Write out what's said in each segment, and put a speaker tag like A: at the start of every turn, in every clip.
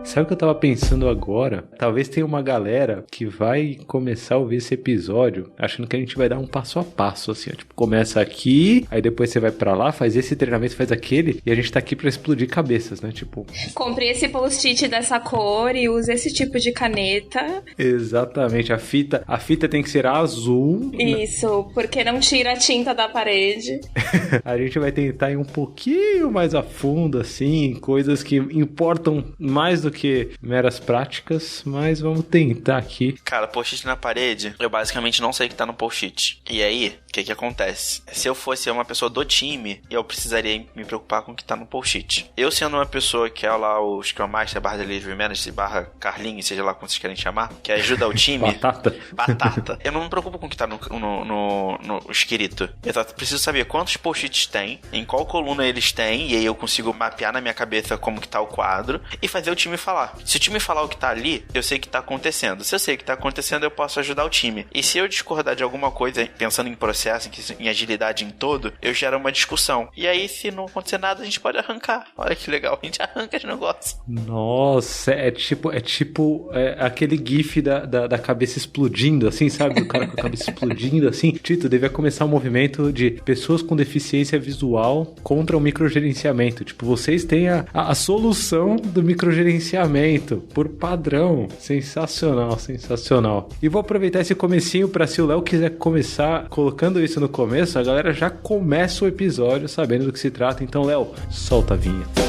A: Sabe o que eu tava pensando agora? Talvez tenha uma galera que vai começar a ouvir esse episódio achando que a gente vai dar um passo a passo, assim, ó. Tipo, começa aqui, aí depois você vai pra lá, faz esse treinamento, faz aquele, e a gente tá aqui pra explodir cabeças, né? Tipo...
B: Compre esse post-it dessa cor e use esse tipo de caneta.
A: Exatamente, a fita tem que ser azul.
B: Isso, porque não tira a tinta da parede.
A: A gente vai tentar ir um pouquinho mais a fundo, assim, coisas que importam mais do que meras práticas, mas vamos tentar aqui.
C: Cara, post-it na parede, eu basicamente não sei o que tá no post-it. E aí, o que acontece? Se eu fosse uma pessoa do time, eu precisaria me preocupar com o que tá no post-it. Eu sendo uma pessoa que é lá o Scrum Master, barra Delivery Manager, barra Carlinho, seja lá como vocês querem chamar, que ajuda o time... Batata. Eu não me preocupo com o que tá no escrito. Eu preciso saber quantos post-its tem, em qual coluna eles têm, e aí eu consigo mapear na minha cabeça como que tá o quadro, e fazer o time falar. Se o time falar o que tá ali, eu sei o que tá acontecendo. Se eu sei o que tá acontecendo, eu posso ajudar o time. E se eu discordar de alguma coisa, pensando em processo, em agilidade em todo, eu gero uma discussão. E aí, se não acontecer nada, a gente pode arrancar. Olha que legal, a gente arranca os negócios.
A: Nossa, é tipo aquele gif da cabeça explodindo, assim, sabe? O cara com a cabeça explodindo, assim. Tito, devia começar um movimento de pessoas com deficiência visual contra o microgerenciamento. Tipo, vocês têm a solução do microgerenciamento por padrão. Sensacional, sensacional. E vou aproveitar esse comecinho pra, se o Léo quiser começar colocando isso no começo, a galera já começa o episódio sabendo do que se trata. Então, Léo, solta a vinheta.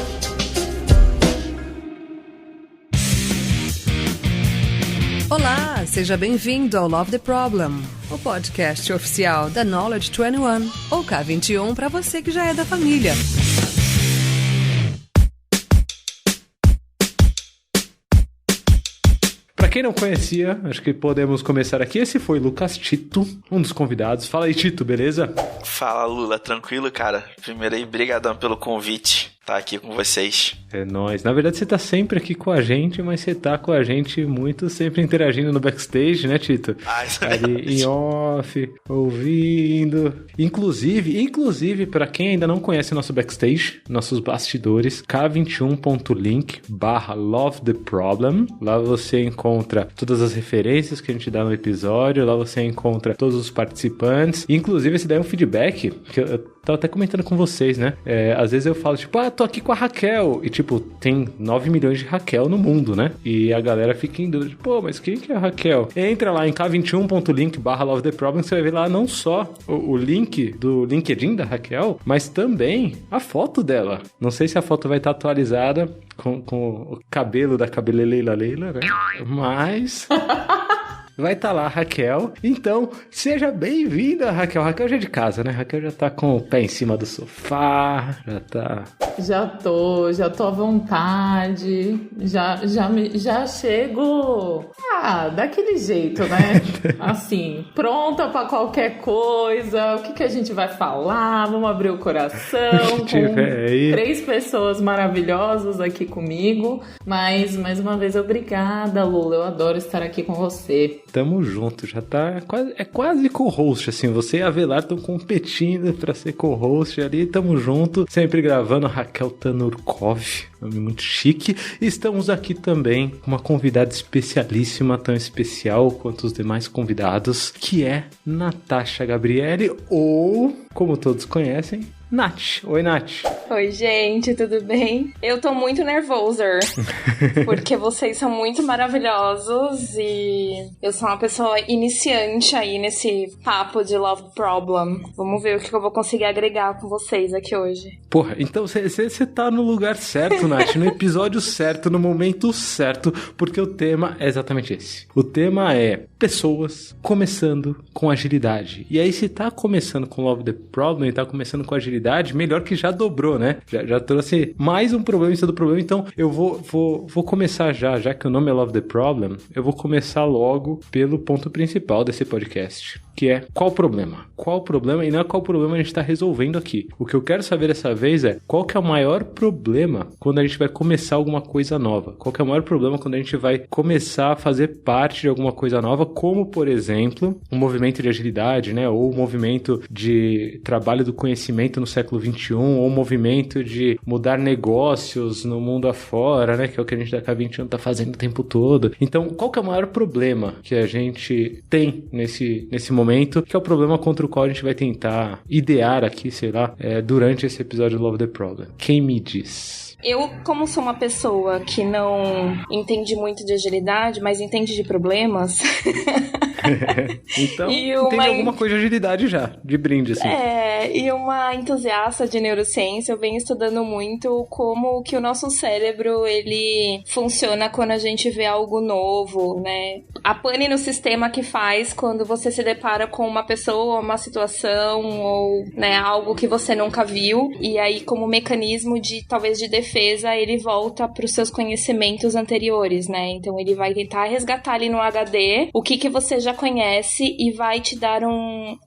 D: Olá, seja bem-vindo ao Love the Problem, o podcast oficial da Knowledge 21, ou K21 para você que já é da família.
A: Pra quem não conhecia, acho que podemos começar aqui. Esse foi Lucas Tito, um dos convidados. Fala aí, Tito, beleza?
C: Fala, Lula, tranquilo, cara? Primeiro aí, brigadão pelo convite. Tá aqui com vocês.
A: É nóis. Na verdade, você tá sempre aqui com a gente, mas você tá com a gente muito, sempre interagindo no backstage, né, Tito?
C: Isso é
A: ali
C: verdade.
A: em off, ouvindo. Inclusive, pra quem ainda não conhece nosso backstage, nossos bastidores, k21.link/lovetheproblem. Lá você encontra todas as referências que a gente dá no episódio, lá você encontra todos os participantes. Inclusive, esse daí é um feedback que eu tava até comentando com vocês, né? Às vezes eu falo, tipo, tô aqui com a Raquel. E, tipo, tem 9 milhões de Raquel no mundo, né? E a galera fica em dúvida, pô, mas quem que é a Raquel? Entra lá em k21.link/lovetheproblem, você vai ver lá não só o link do LinkedIn da Raquel, mas também a foto dela. Não sei se a foto vai estar atualizada com o cabelo da cabeleleila Leila, né? Mas... vai estar lá, Raquel. Então, seja bem-vinda, Raquel. Raquel já é de casa, né? Raquel já tá com o pé em cima do sofá, já tá...
E: Já tô à vontade, já chego, daquele jeito, né? Assim, pronta pra qualquer coisa, o que a gente vai falar, vamos abrir o coração, com 3 pessoas maravilhosas aqui comigo, mas, mais uma vez, obrigada, Lula, eu adoro estar aqui com você.
A: Tamo junto, já tá quase co-host, assim, você e a Avelar estão competindo pra ser co-host ali, tamo junto, sempre gravando. Raquel Tanurkov, nome muito chique. E estamos aqui também com uma convidada especialíssima, tão especial quanto os demais convidados, que é Natasha Gabriele, ou, como todos conhecem, Nath. Oi, Nath.
B: Oi, gente, tudo bem? Eu tô muito nervosa, porque vocês são muito maravilhosos e eu sou uma pessoa iniciante aí nesse papo de Love Problem. Vamos ver o que eu vou conseguir agregar com vocês aqui hoje.
A: Porra, então você tá no lugar certo, Nath, no episódio certo, no momento certo, porque o tema é exatamente esse. O tema é pessoas começando com agilidade. E aí, se tá começando com Love the Problem e tá começando com agilidade, melhor que já dobrou, né? Já trouxe mais um problema em cima do problema. Então, eu vou começar já que o nome é Love the Problem, eu vou começar logo pelo ponto principal desse podcast. que é qual o problema? Qual o problema? E não é qual o problema a gente está resolvendo aqui. O que eu quero saber dessa vez é qual que é o maior problema quando a gente vai começar alguma coisa nova? Qual que é o maior problema quando a gente vai começar a fazer parte de alguma coisa nova, como, por exemplo, um movimento de agilidade, né? Ou um movimento de trabalho do conhecimento no século XXI, ou um movimento de mudar negócios no mundo afora, né? Que é o que a gente da K21 está fazendo o tempo todo. Então, qual que é o maior problema que a gente tem nesse momento, que é o problema contra o qual a gente vai tentar idear aqui, sei lá, durante esse episódio do Love the Problem? Quem me diz?
B: Eu, como sou uma pessoa que não entende muito de agilidade, mas entende de problemas...
A: Então, entende alguma coisa de agilidade já, de brinde, assim.
B: E uma entusiasta de neurociência, eu venho estudando muito como que o nosso cérebro, ele funciona quando a gente vê algo novo, né? A pane no sistema que faz quando você se depara com uma pessoa, uma situação, ou, né, algo que você nunca viu, e aí como mecanismo talvez de defesa, ele volta para os seus conhecimentos anteriores, né? Então ele vai tentar resgatar ali no HD o que você já conhece e vai te dar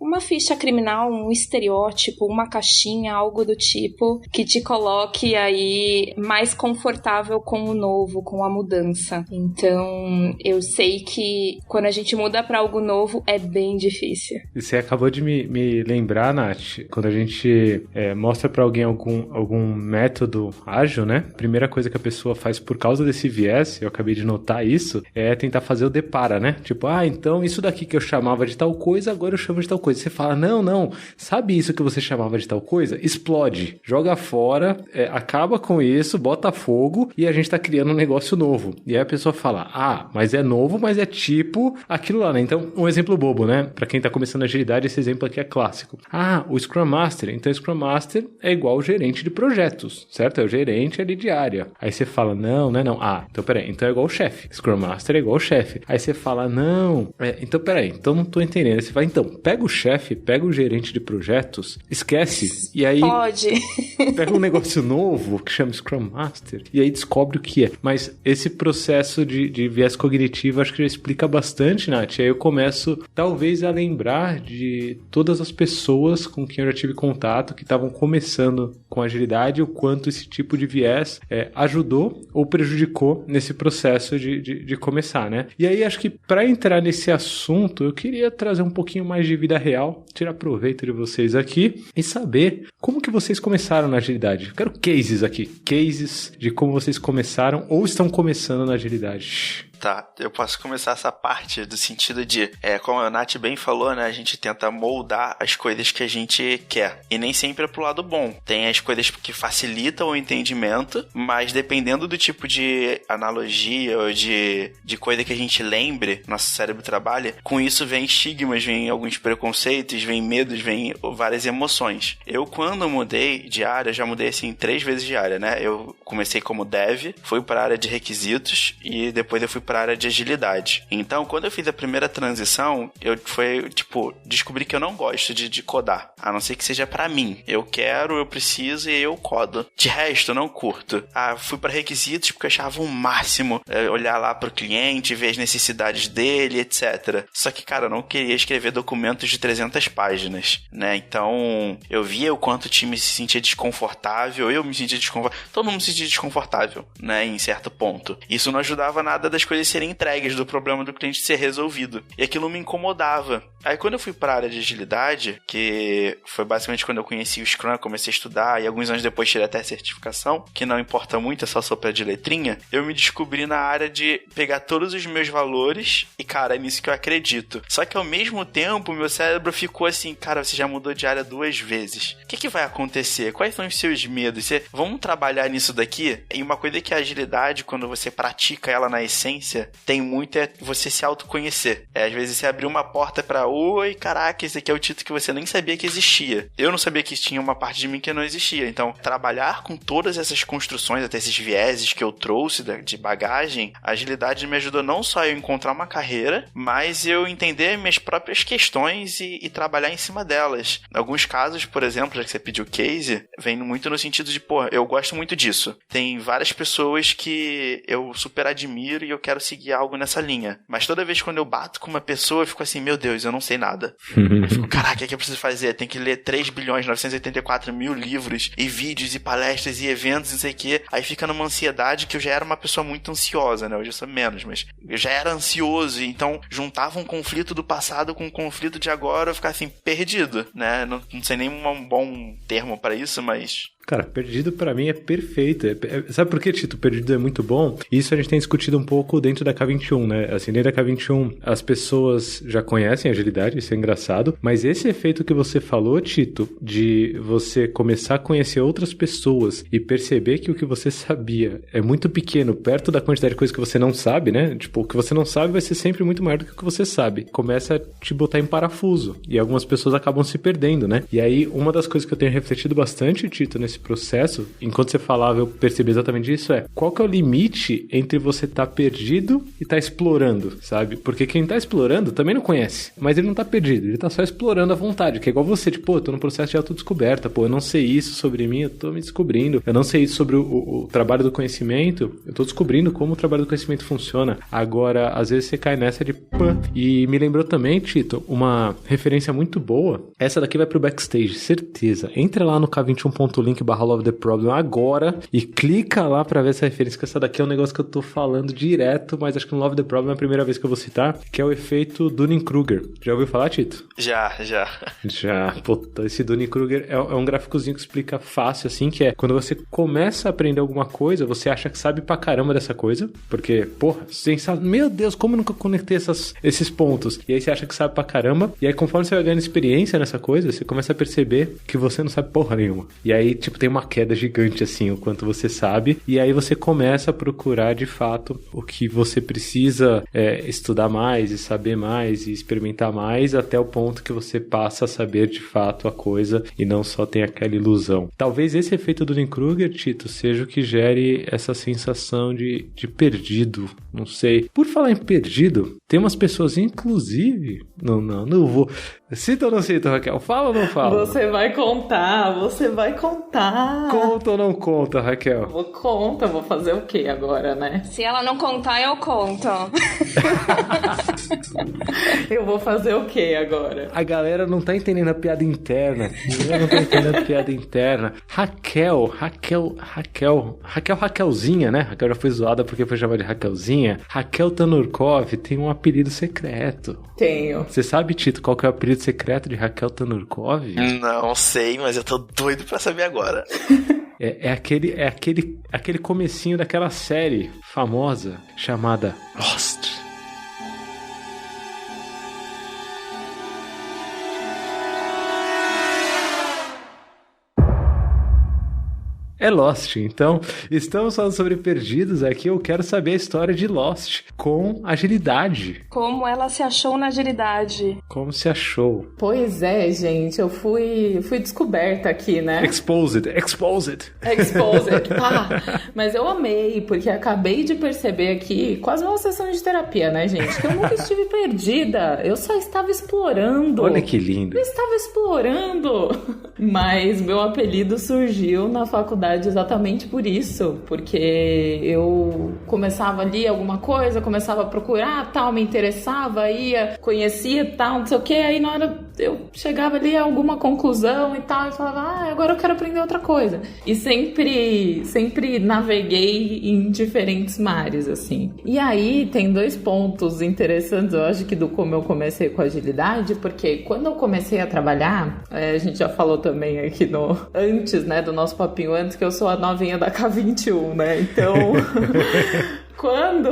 B: uma ficha criminal, um estereótipo, uma caixinha, algo do tipo, que te coloque aí mais confortável com o novo, com a mudança. Então, eu sei que quando a gente muda pra algo novo, é bem difícil.
A: E você acabou de me lembrar, Nath, quando a gente mostra pra alguém algum método ágil, né? A primeira coisa que a pessoa faz por causa desse viés, eu acabei de notar isso, é tentar fazer o depara, né? Tipo, então isso daqui que eu chamava de tal coisa, agora eu chamo de tal coisa. Você fala, não, sabe isso que você chamava de tal coisa? Explode, joga fora, acaba com isso, bota fogo e a gente tá criando um negócio novo. E aí a pessoa fala, mas é novo, mas é tipo aquilo lá, né? Então, um exemplo bobo, né? Pra quem tá começando a agilidade, esse exemplo aqui é clássico. O Scrum Master. Então, o Scrum Master é igual o gerente de projetos, certo? É o gerente ali de área. Aí você fala, não. Então peraí, então é igual o chefe. Scrum Master é igual o chefe. Aí você fala, não. Então peraí, então não tô entendendo. Aí você vai, então, pega o chefe, pega o gerente de projetos, esquece, e aí...
B: Pode.
A: Pega um negócio novo, que chama Scrum Master, e aí descobre o que é. Mas esse processo de viés cognitivo, acho que já explica bastante, Nath. Aí eu começo, talvez, a lembrar de todas as pessoas com quem eu já tive contato, que estavam começando com agilidade, o quanto esse tipo de viés ajudou ou prejudicou nesse processo de começar, né? E aí, acho que para entrar nesse assunto, eu queria trazer um pouquinho mais de vida real, tirar proveito de vocês aqui e saber como que vocês começaram na agilidade. Eu quero cases aqui, cases de como vocês começaram ou estão começando na agilidade.
C: Tá, eu posso começar essa parte do sentido de, como a Nath bem falou, né, a gente tenta moldar as coisas que a gente quer, e nem sempre é pro lado bom. Tem as coisas que facilitam o entendimento, mas dependendo do tipo de analogia ou de coisa que a gente lembre, nosso cérebro trabalha, com isso vem estigmas, vem alguns preconceitos, vem medos, vem várias emoções. Eu, quando mudei de área, já mudei assim 3 vezes de área, né, eu comecei como dev, fui para a área de requisitos, e depois eu fui para a área de agilidade. Então, quando eu fiz a primeira transição, descobri que eu não gosto de codar, a não ser que seja pra mim. Eu quero, eu preciso e eu codo. De resto, eu não curto. Fui para requisitos porque eu achava o máximo olhar lá pro cliente, ver as necessidades dele, etc. Só que, cara, eu não queria escrever documentos de 300 páginas, né? Então, eu via o quanto o time se sentia desconfortável, eu me sentia desconfortável, todo mundo se sentia desconfortável, né? Em certo ponto. Isso não ajudava nada das coisas serem entregues, do problema do cliente ser resolvido. E aquilo me incomodava. Aí quando eu fui para a área de agilidade, que foi basicamente quando eu conheci o Scrum, comecei a estudar, e alguns anos depois tirei até a certificação, que não importa muito, é só soprar de letrinha, eu me descobri na área de pegar todos os meus valores e, cara, é nisso que eu acredito. Só que ao mesmo tempo, meu cérebro ficou assim, cara, você já mudou de área 2 vezes. O que vai acontecer? Quais são os seus medos? Vamos trabalhar nisso daqui? E uma coisa que a agilidade, quando você pratica ela na essência, tem muito você se autoconhecer. Às vezes você abrir uma porta pra oi, caraca, esse aqui é o título que você nem sabia que existia. Eu não sabia que tinha uma parte de mim que não existia. Então, trabalhar com todas essas construções, até esses vieses que eu trouxe de bagagem, a agilidade me ajudou não só a eu encontrar uma carreira, mas eu entender minhas próprias questões e trabalhar em cima delas. Em alguns casos, por exemplo, já que você pediu case, vem muito no sentido de, eu gosto muito disso. Tem várias pessoas que eu super admiro e eu quero quero seguir algo nessa linha. Mas toda vez quando eu bato com uma pessoa, eu fico assim, meu Deus, eu não sei nada. Eu fico, caraca, o que eu preciso fazer? Tem que ler 3.984.000 livros e vídeos e palestras e eventos, não sei o quê. Aí fica numa ansiedade que eu já era uma pessoa muito ansiosa, né? Hoje eu sou menos, mas eu já era ansioso, então juntava um conflito do passado com um conflito de agora, eu ficava assim, perdido, né? Não sei nem um bom termo pra isso, mas...
A: Cara, Perdido pra mim é perfeito. Sabe por que, Tito? Perdido é muito bom? Isso a gente tem discutido um pouco dentro da K21, né? Assim, dentro da K21, as pessoas já conhecem agilidade, isso é engraçado, mas esse efeito que você falou, Tito, de você começar a conhecer outras pessoas e perceber que o que você sabia é muito pequeno, perto da quantidade de coisas que você não sabe, né? Tipo, o que você não sabe vai ser sempre muito maior do que o que você sabe. Começa a te botar em parafuso. E algumas pessoas acabam se perdendo, né? E aí, uma das coisas que eu tenho refletido bastante, Tito, nesse processo, enquanto você falava, eu percebi exatamente isso, qual que é o limite entre você estar perdido e estar explorando, sabe? Porque quem tá explorando também não conhece, mas ele não tá perdido, ele tá só explorando à vontade, que é igual você, tipo, eu tô no processo de autodescoberta, eu não sei isso sobre mim, eu tô me descobrindo, eu não sei isso sobre o trabalho do conhecimento, eu tô descobrindo como o trabalho do conhecimento funciona. Agora, às vezes você cai nessa de pã. E me lembrou também, Tito, uma referência muito boa, essa daqui vai pro backstage, certeza. Entra lá no k21.link/Love the Problem agora e clica lá pra ver essa referência, que essa daqui é um negócio que eu tô falando direto, mas acho que no Love the Problem é a primeira vez que eu vou citar, que é o efeito Dunning-Kruger. Já ouviu falar, Tito?
C: Já.
A: Pô, esse Dunning-Kruger é um gráficozinho que explica fácil, assim, que é quando você começa a aprender alguma coisa, você acha que sabe pra caramba dessa coisa, porque, porra, você sabe, meu Deus, como eu nunca conectei esses pontos? E aí você acha que sabe pra caramba, e aí conforme você vai ganhando experiência nessa coisa, você começa a perceber que você não sabe porra nenhuma. E aí, tipo, tem uma queda gigante, assim, o quanto você sabe, e aí você começa a procurar, de fato, o que você precisa estudar mais, e saber mais, e experimentar mais, até o ponto que você passa a saber, de fato, a coisa, e não só tem aquela ilusão. Talvez esse efeito do Dunning-Kruger, Tito, seja o que gere essa sensação de perdido, não sei. Por falar em perdido, tem umas pessoas, inclusive... Não vou... Cita ou não cita, Raquel? Fala ou não fala?
E: Você vai contar.
A: Conta ou não conta, Raquel?
E: Vou fazer o quê agora, né?
B: Se ela não contar, eu conto.
E: Eu vou fazer o quê agora?
A: A galera não tá entendendo a piada interna. Raquelzinha, né? Raquel já foi zoada porque foi chamada de Raquelzinha. Raquel Tanurkov tem um apelido secreto.
E: Tenho.
A: Você sabe, Tito, qual que é o apelido secreto de Raquel Tanurkov?
C: Não sei, mas eu tô doido pra saber agora.
A: É aquele comecinho daquela série famosa chamada Lost. É Lost. Então, estamos falando sobre perdidos aqui. Eu quero saber a história de Lost com agilidade.
B: Como ela se achou na agilidade?
A: Como se achou?
E: Pois é, gente. Eu fui descoberta aqui, né?
A: Exposed.
E: Mas eu amei, porque acabei de perceber aqui, quase uma sessão de terapia, né, gente? Que eu nunca estive perdida. Eu só estava explorando.
A: Olha que lindo.
E: Eu estava explorando. Mas meu apelido surgiu na faculdade exatamente por isso, porque eu começava ali alguma coisa, começava a procurar, tal, me interessava, ia, conhecia, tal, não sei o que, aí na hora eu chegava ali a alguma conclusão e tal, e falava, agora eu quero aprender outra coisa. E sempre naveguei em diferentes mares, assim. E aí tem dois pontos interessantes, eu acho que do como eu comecei com agilidade, porque quando eu comecei a trabalhar, a gente já falou também aqui antes, né, do nosso papinho antes, que eu sou a novinha da K21, né? Então, quando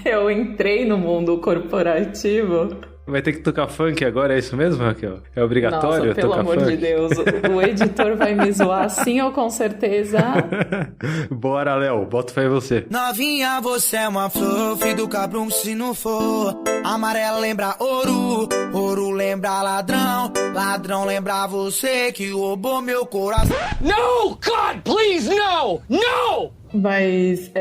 E: eu entrei no mundo corporativo...
A: Vai ter que tocar funk agora, é isso mesmo, Raquel? É obrigatório tocar funk?
E: Nossa, pelo amor de Deus, o editor vai me zoar sim ou com certeza.
A: Bora, Léo, bota fé em você.
F: Novinha, você é uma flor, filho do cabrum se não for. Amarelo lembra ouro, ouro lembra ladrão, ladrão lembra você que roubou meu coração.
G: No, God, please, no! No!
E: Mas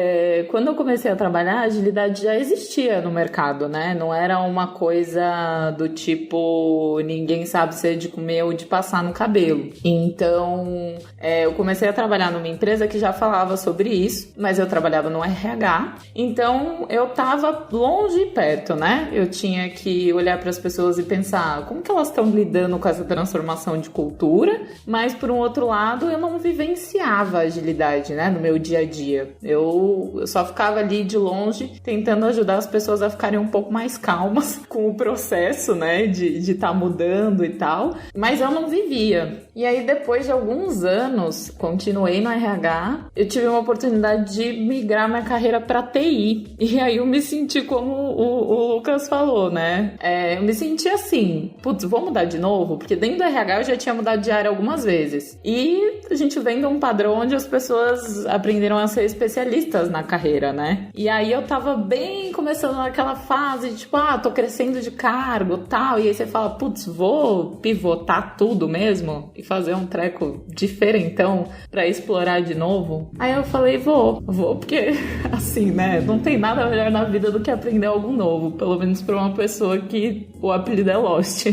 E: quando eu comecei a trabalhar, a agilidade já existia no mercado, né? Não era uma coisa do tipo ninguém sabe se é de comer ou de passar no cabelo. Então, eu comecei a trabalhar numa empresa que já falava sobre isso, mas eu trabalhava no RH, então eu tava longe e perto, né? Eu tinha que olhar para as pessoas e pensar como que elas estão lidando com essa transformação de cultura, mas por um outro lado eu não vivenciava a agilidade, né, no meu dia a dia. Eu só ficava ali de longe tentando ajudar as pessoas a ficarem um pouco mais calmas com o processo, né, de estar mudando e tal, mas eu não vivia. E aí depois de alguns anos, continuei no RH, eu tive uma oportunidade de migrar minha carreira para TI. E aí eu me senti como o Lucas falou, né? Eu me senti assim, putz, vou mudar de novo? Porque dentro do RH eu já tinha mudado de área algumas vezes. E a gente vem de um padrão onde as pessoas aprenderam a ser especialistas na carreira, né? E aí eu tava bem começando naquela fase de tipo, tô crescendo de cargo e tal. E aí você fala, putz, vou pivotar tudo mesmo? E fazer um treco diferentão pra explorar de novo? Aí eu falei, vou, porque assim, né? Não tem nada melhor na vida do que aprender algo novo. Pelo menos pra uma pessoa que o apelido é Lost.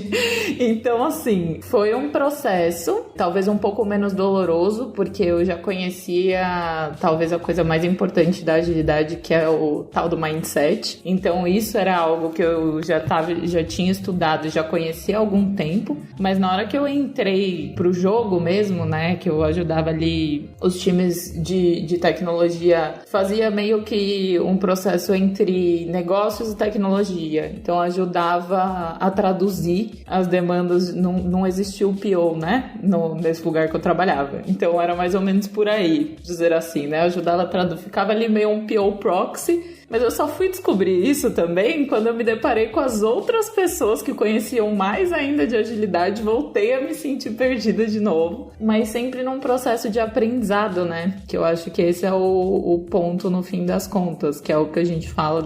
E: Então, assim, foi um processo, talvez um pouco menos doloroso, porque eu já conhecia talvez a coisa mais importante da agilidade, que é o tal do mindset. Então, isso era algo que eu já tinha estudado, já conhecia há algum tempo. Mas na hora que eu entrei pro jogo mesmo, né, que eu ajudava ali os times de tecnologia, fazia meio que um processo entre negócios e tecnologia. Então, ajudava a traduzir as demandas, não existia o PO, né, nesse lugar que eu trabalhava. Então, era mais ou menos por aí, dizer assim, né, ajudava a traduzir, ficava ali meio um PO proxy. Mas eu só fui descobrir isso também quando eu me deparei com as outras pessoas que conheciam mais ainda de agilidade. Voltei a me sentir perdida de novo, mas sempre num processo de aprendizado, né? Que eu acho que esse é o ponto no fim das contas, que é o que a gente fala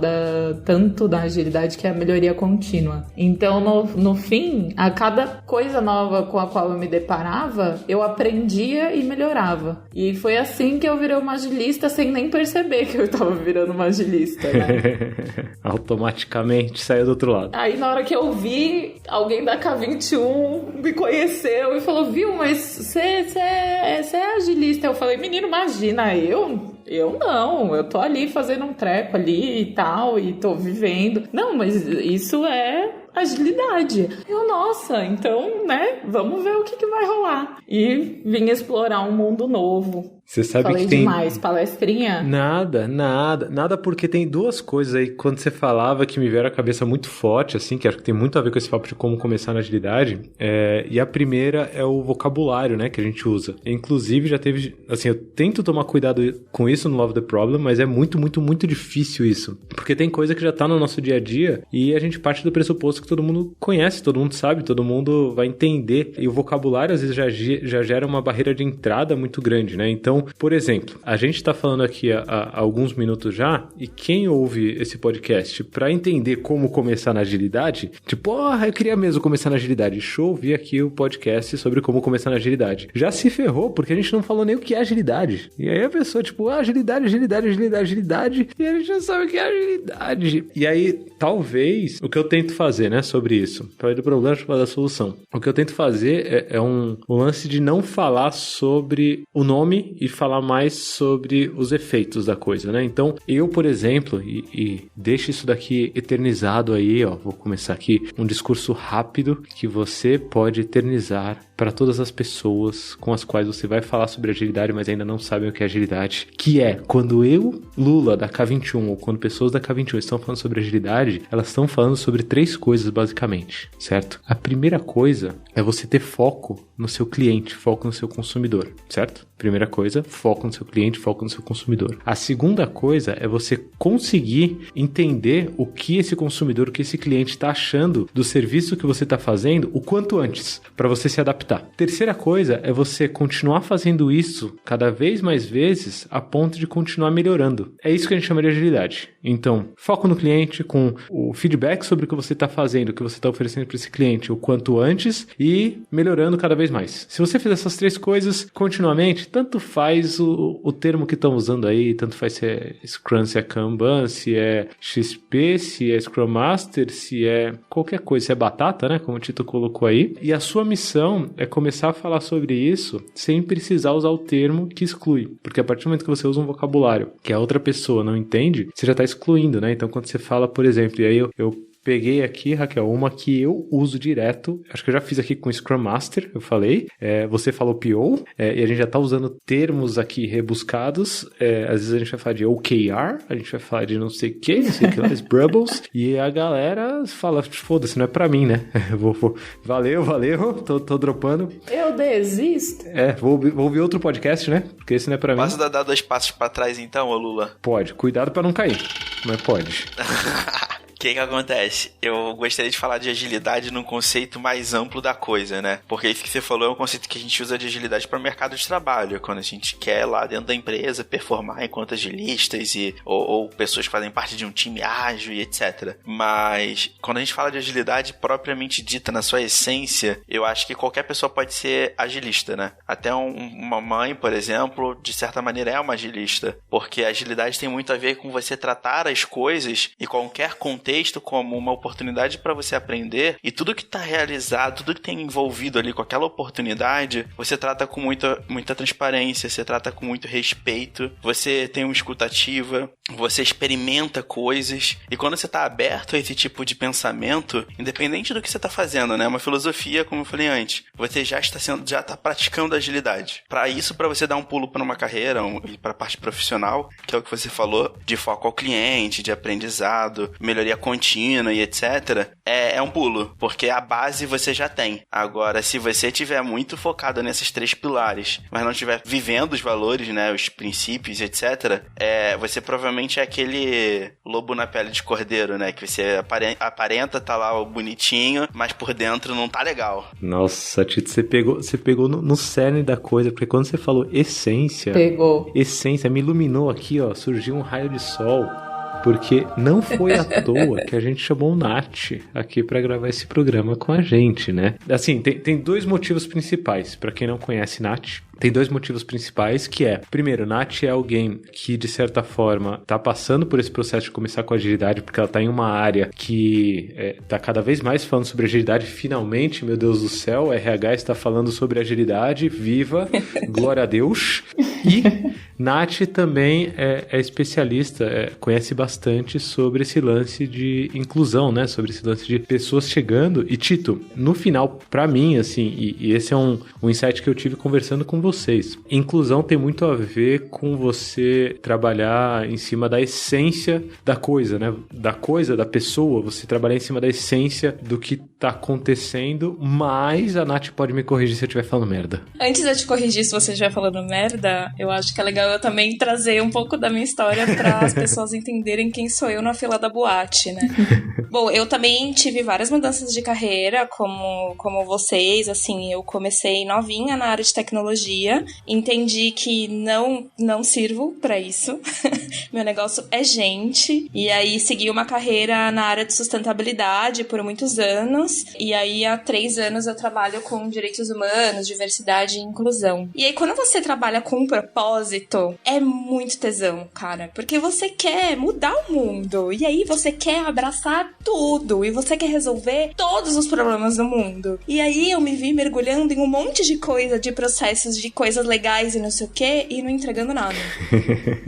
E: tanto da agilidade, que é a melhoria contínua. Então, no fim, a cada coisa nova com a qual eu me deparava, eu aprendia e melhorava. E foi assim que eu virei uma agilista sem nem perceber que eu estava virando uma agilista. Né?
A: Automaticamente saiu do outro lado.
E: Aí na hora que eu vi, alguém da K21 me conheceu e falou, viu, mas você é agilista. Eu falei, menino, imagina, eu não, eu tô ali fazendo um treco ali e tal, e tô vivendo. Não, mas isso é agilidade. Nossa, então, né, vamos ver o que vai rolar. E vim explorar um mundo novo.
A: Você sabe
E: Falei
A: que tem...
E: demais, palestrinha?
A: Nada, porque tem duas coisas aí, quando você falava, que me vieram à cabeça muito forte, assim, que acho que tem muito a ver com esse papo de como começar na agilidade, e a primeira é o vocabulário, né, que a gente usa. Inclusive, já teve, assim, eu tento tomar cuidado com isso no Love the Problem, mas é muito, muito, muito difícil isso, porque tem coisa que já tá no nosso dia a dia, e a gente parte do pressuposto que todo mundo conhece, todo mundo sabe, todo mundo vai entender, e o vocabulário, às vezes, já gera uma barreira de entrada muito grande, né, então, por exemplo, a gente está falando aqui há alguns minutos já, e quem ouve esse podcast para entender como começar na agilidade, tipo, eu queria mesmo começar na agilidade, deixa eu ouvir aqui o podcast sobre como começar na agilidade. Já se ferrou, porque a gente não falou nem o que é agilidade. E aí a pessoa, tipo, agilidade, e a gente não sabe o que é agilidade. E aí, talvez, o que eu tento fazer, né, sobre isso, para ir do problema, para da solução. O que eu tento fazer é um lance de não falar sobre o nome e falar mais sobre os efeitos da coisa, né? Então, eu, por exemplo, e deixa isso daqui eternizado aí, ó, vou começar aqui, um discurso rápido que você pode eternizar para todas as pessoas com as quais você vai falar sobre agilidade, mas ainda não sabem o que é agilidade, que é, quando eu, Lula, da K21, ou quando pessoas da K21 estão falando sobre agilidade, elas estão falando sobre 3 coisas, basicamente, certo? A primeira coisa é você ter foco no seu cliente, foco no seu consumidor, certo? Primeira coisa, foco no seu cliente, foco no seu consumidor. A segunda coisa é você conseguir entender o que esse consumidor, o que esse cliente está achando do serviço que você está fazendo o quanto antes, para você se adaptar adaptar. Terceira coisa é você continuar fazendo isso cada vez mais vezes a ponto de continuar melhorando. É isso que a gente chama de agilidade. Então, foco no cliente com o feedback sobre o que você está fazendo, o que você está oferecendo para esse cliente o quanto antes e melhorando cada vez mais. Se você fizer essas 3 coisas continuamente, tanto faz o termo que estão usando aí, tanto faz se é Scrum, se é Kanban, se é XP, se é Scrum Master, se é qualquer coisa, se é batata, né, como o Tito colocou aí. E a sua missão é começar a falar sobre isso sem precisar usar o termo que exclui. Porque a partir do momento que você usa um vocabulário que a outra pessoa não entende, você já está excluindo, né? Então, quando você fala, por exemplo, e aí eu peguei aqui, Raquel, uma que eu uso direto, acho que eu já fiz aqui com Scrum Master, eu falei, você falou PO, e a gente já tá usando termos aqui rebuscados, às vezes a gente vai falar de OKR, a gente vai falar de não sei o que lá, Brubbles, e a galera fala, foda-se, não é pra mim, né? Valeu, tô dropando.
E: Eu desisto.
A: Vou ouvir outro podcast, né? Porque esse não é pra mim.
C: Posso dar 2 passos pra trás então, ô Lula?
A: Pode, cuidado pra não cair, mas pode.
C: O que acontece? Eu gostaria de falar de agilidade num conceito mais amplo da coisa, né? Porque isso que você falou é um conceito que a gente usa de agilidade para o mercado de trabalho, quando a gente quer lá dentro da empresa performar enquanto agilistas ou pessoas que fazem parte de um time ágil e etc. Mas quando a gente fala de agilidade propriamente dita na sua essência, eu acho que qualquer pessoa pode ser agilista, né? Até uma mãe, por exemplo, de certa maneira é uma agilista, porque a agilidade tem muito a ver com você tratar as coisas e qualquer contexto como uma oportunidade para você aprender, e tudo que está realizado, tudo que tem envolvido ali com aquela oportunidade, você trata com muita transparência, você trata com muito respeito, você tem uma escutativa, você experimenta coisas, e quando você está aberto a esse tipo de pensamento, independente do que você está fazendo, né, uma filosofia, como eu falei antes, você já está praticando agilidade. Para isso, para você dar um pulo para uma carreira, para a parte profissional, que é o que você falou, de foco ao cliente, de aprendizado, melhoria contínua e etc, é um pulo, porque a base você já tem. Agora, se você estiver muito focado nesses 3 pilares, mas não estiver vivendo os valores, né, os princípios, etc, você provavelmente é aquele lobo na pele de cordeiro, né, que você aparenta tá lá bonitinho, mas por dentro não tá legal.
A: Nossa, Tito, você pegou no cerne da coisa, porque quando você falou essência, me iluminou aqui, ó, surgiu um raio de sol. Porque não foi à toa que a gente chamou o Nath aqui para gravar esse programa com a gente, né? Assim, tem 2 motivos principais. Para quem não conhece Nath, tem 2 motivos principais, que é, primeiro, Nath é alguém que, de certa forma, tá passando por esse processo de começar com agilidade, porque ela tá em uma área que tá cada vez mais falando sobre agilidade. Finalmente, meu Deus do céu, RH está falando sobre agilidade, viva, glória a Deus. E Nath também é especialista, conhece bastante sobre esse lance de inclusão, né? Sobre esse lance de pessoas chegando. E, Tito, no final, pra mim, assim, e esse é um insight que eu tive conversando com vocês. Inclusão tem muito a ver com você trabalhar em cima da essência da coisa, né? Da coisa, da pessoa, você trabalhar em cima da essência do que tá acontecendo, mas a Nath pode me corrigir se eu estiver falando merda.
B: Antes de eu te corrigir se você estiver falando merda, eu acho que é legal eu também trazer um pouco da minha história para as pessoas entenderem quem sou eu na fila da boate, né? Bom, eu também tive várias mudanças de carreira, como vocês, assim, eu comecei novinha na área de tecnologia, entendi que não sirvo pra isso, meu negócio é gente, e aí segui uma carreira na área de sustentabilidade por muitos anos, e aí há 3 anos eu trabalho com direitos humanos, diversidade e inclusão. E aí quando você trabalha com um propósito, é muito tesão, cara, porque você quer mudar o mundo, e aí você quer abraçar tudo, e você quer resolver todos os problemas do mundo. E aí eu me vi mergulhando em um monte de coisa, de processos, de coisas legais e não sei o que, e não entregando nada.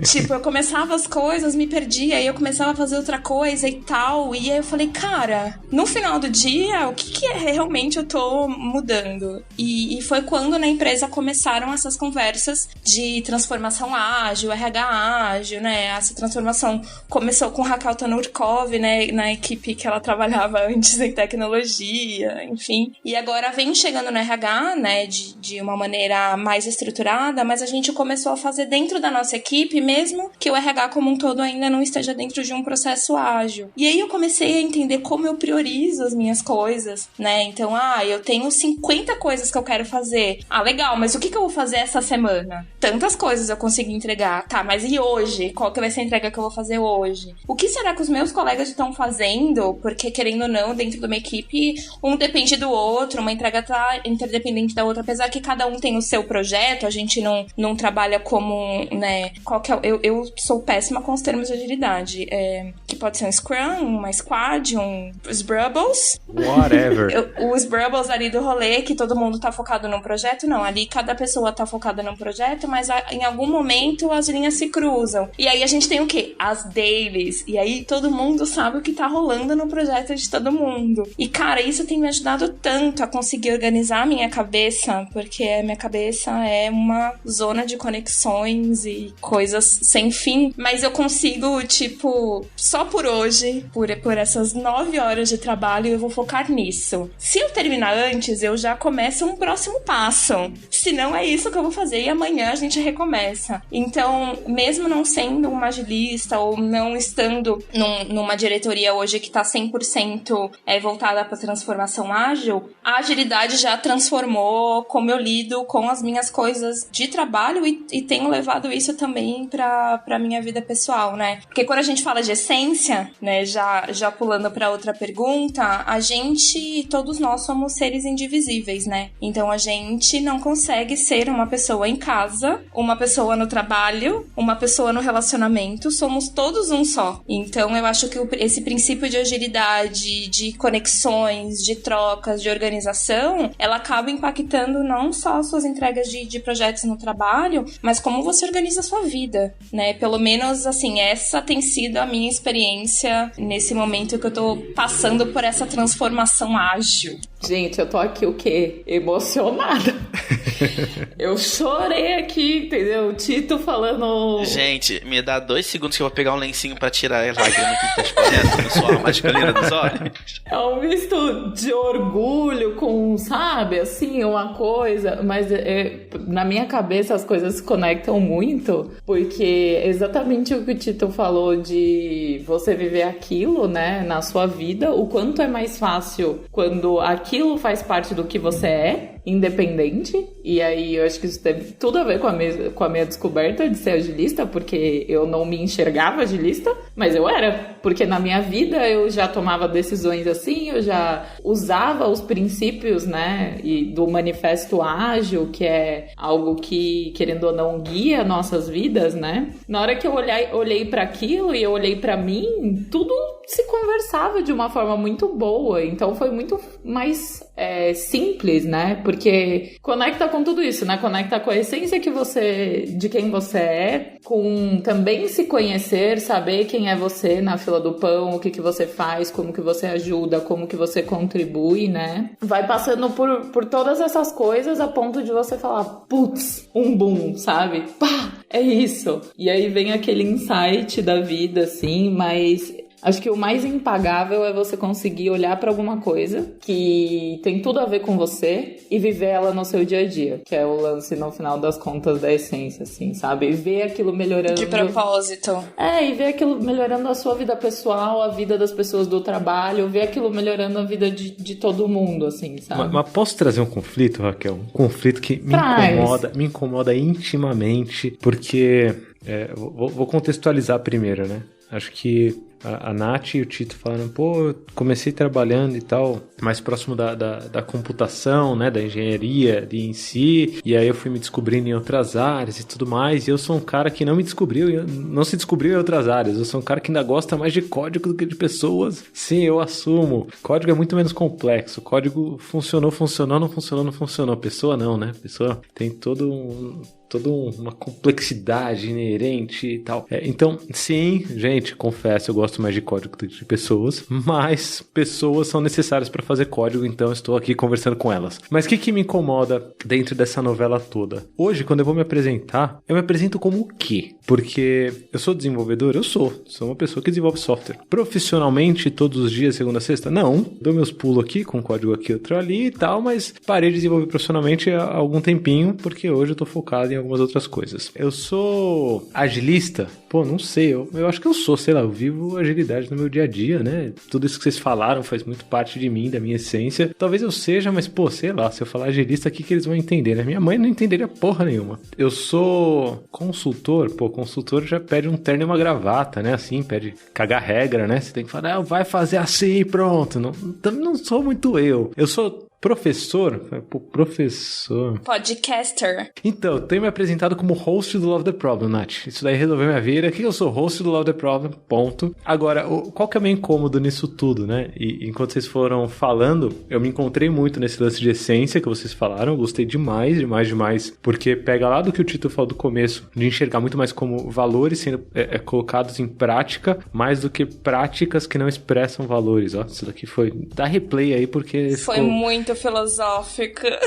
B: Tipo, eu começava as coisas, me perdia, aí eu começava a fazer outra coisa e tal, e aí eu falei, cara, no final do dia, o que é realmente eu tô mudando? E foi quando na empresa começaram essas conversas de transformação ágil, RH ágil, né? Essa transformação começou com Raquel Tanurkov, né? Na equipe que ela trabalhava antes em tecnologia, enfim. E agora vem chegando no RH, né? De uma maneira mais estruturada, mas a gente começou a fazer dentro da nossa equipe, mesmo que o RH como um todo ainda não esteja dentro de um processo ágil. E aí eu comecei a entender como eu priorizo as minhas coisas, né? Então, eu tenho 50 coisas que eu quero fazer. Legal, mas o que eu vou fazer essa semana? Tantas coisas eu consegui entregar. Tá, mas e hoje? Qual que vai ser a entrega que eu vou fazer hoje? O que será que os meus colegas estão fazendo? Porque, querendo ou não, dentro de uma equipe, um depende do outro, uma entrega tá interdependente da outra, apesar que cada um tem o seu projeto, a gente não trabalha como, né, eu sou péssima com os termos de agilidade, que pode ser um Scrum, uma Squad, os Brubbles.
A: Whatever.
B: Os Brubbles ali do rolê, que todo mundo tá focado num projeto, não, ali cada pessoa tá focada num projeto, mas em algum momento as linhas se cruzam. E aí a gente tem o quê? As dailies. E aí todo mundo sabe o que tá rolando no projeto de todo mundo. E, cara, isso tem me ajudado tanto a conseguir organizar a minha cabeça, porque a minha cabeça é uma zona de conexões e coisas sem fim. Mas eu consigo, tipo, só por hoje, por essas 9 horas de trabalho, eu vou focar nisso. Se eu terminar antes, eu já começo um próximo passo. Se não, é isso que eu vou fazer e amanhã a gente recomeça. Então, mesmo não sendo uma agilista ou não estando numa diretoria hoje que tá 100% voltada para transformação ágil, a agilidade já transformou como eu lido com as minhas coisas de trabalho e tenho levado isso também pra minha vida pessoal, né? Porque quando a gente fala de essência, né, já pulando pra outra pergunta, todos nós somos seres indivisíveis, né? Então a gente não consegue ser uma pessoa em casa, uma pessoa no trabalho, uma pessoa no relacionamento, somos todos um só. Então eu acho que esse princípio de agilidade, de conexões, de trocas, de organização, ela acaba impactando não só as suas entregas de projetos no trabalho, mas como você organiza a sua vida, né? Pelo menos, assim, essa tem sido a minha experiência nesse momento que eu tô passando por essa transformação ágil.
E: Gente, eu tô aqui o quê? Emocionada. Eu chorei aqui, entendeu? O Tito falando...
C: Gente, me dá 2 segundos que eu vou pegar um lencinho pra tirar a lágrima que tá escorrendo no suor masculino dos olhos.
E: É um misto de orgulho com, sabe, assim, uma coisa... Mas na minha cabeça as coisas se conectam muito, porque exatamente o que o Tito falou de você viver aquilo, né, na sua vida, o quanto é mais fácil quando aquilo faz parte do que você é, independente. E aí eu acho que isso teve tudo a ver com a minha descoberta de ser agilista, porque eu não me enxergava agilista, mas eu era, porque na minha vida eu já tomava decisões assim, eu já usava os princípios, né, do manifesto ágil, que é algo que, querendo ou não, guia nossas vidas, né. Na hora que eu olhei para aquilo e eu olhei para mim, tudo se conversava de uma forma muito boa, então foi muito mais simples, né, porque conecta com tudo isso, né, conecta com a essência de quem você é, com também se conhecer, saber quem é você na fila do pão, o que você faz, como que você ajuda, como que você contribui, né, vai passando por todas essas coisas a ponto de você falar, putz, um boom, sabe, pá, é isso, e aí vem aquele insight da vida, assim, mas... Acho que o mais impagável é você conseguir olhar pra alguma coisa que tem tudo a ver com você e viver ela no seu dia a dia, que é o lance, no final das contas, da essência, assim, sabe? E ver aquilo melhorando...
B: De propósito.
E: E ver aquilo melhorando a sua vida pessoal, a vida das pessoas do trabalho, ver aquilo melhorando a vida de todo mundo, assim, sabe?
A: Mas posso trazer um conflito, Raquel? Um conflito que me incomoda intimamente, porque... vou contextualizar primeiro, né? Acho que a Nath e o Tito falando, pô, comecei trabalhando e tal, mais próximo da computação, né, da engenharia em si, e aí eu fui me descobrindo em outras áreas e tudo mais, e eu sou um cara que não se descobriu em outras áreas, eu sou um cara que ainda gosta mais de código do que de pessoas. Sim, eu assumo. Código é muito menos complexo, código funcionou, não funcionou. Pessoa não, né? Pessoa tem toda uma complexidade inerente e tal. Então, sim, gente, confesso, eu gosto mais de código do que de pessoas, mas pessoas são necessárias para fazer código, então eu estou aqui conversando com elas. Mas o que me incomoda dentro dessa novela toda? Hoje, quando eu vou me apresentar, eu me apresento como o quê? Porque eu sou desenvolvedor? Eu sou uma pessoa que desenvolve software. Profissionalmente, todos os dias, segunda a sexta? Não. Dou meus pulos aqui, com código aqui, outro ali e tal, mas parei de desenvolver profissionalmente há algum tempinho, porque hoje eu tô focado em algumas outras coisas. Eu sou agilista? Pô, não sei, eu acho que eu sou, sei lá, eu vivo agilidade no meu dia a dia, né? Tudo isso que vocês falaram faz muito parte de mim, da minha essência. Talvez eu seja, mas pô, sei lá, se eu falar agilista, o que eles vão entender, né? Minha mãe não entenderia porra nenhuma. Eu sou consultor, pô, consultor já pede um terno e uma gravata, né? Assim, pede cagar regra, né? Você tem que falar, vai fazer assim, pronto. Não sou muito eu. Eu sou professor? Pô, professor.
B: Podcaster.
A: Então, eu tenho me apresentado como host do Love the Problem, Nath. Isso daí resolveu minha vida. Aqui eu sou host do Love the Problem, ponto. Agora, qual que é o meu incômodo nisso tudo, né? E enquanto vocês foram falando, eu me encontrei muito nesse lance de essência que vocês falaram. Eu gostei demais, porque pega lá do que o Tito falou do começo, de enxergar muito mais como valores sendo colocados em prática, mais do que práticas que não expressam valores, ó. Isso daqui foi... Dá replay aí, porque...
B: Foi muito filosófica.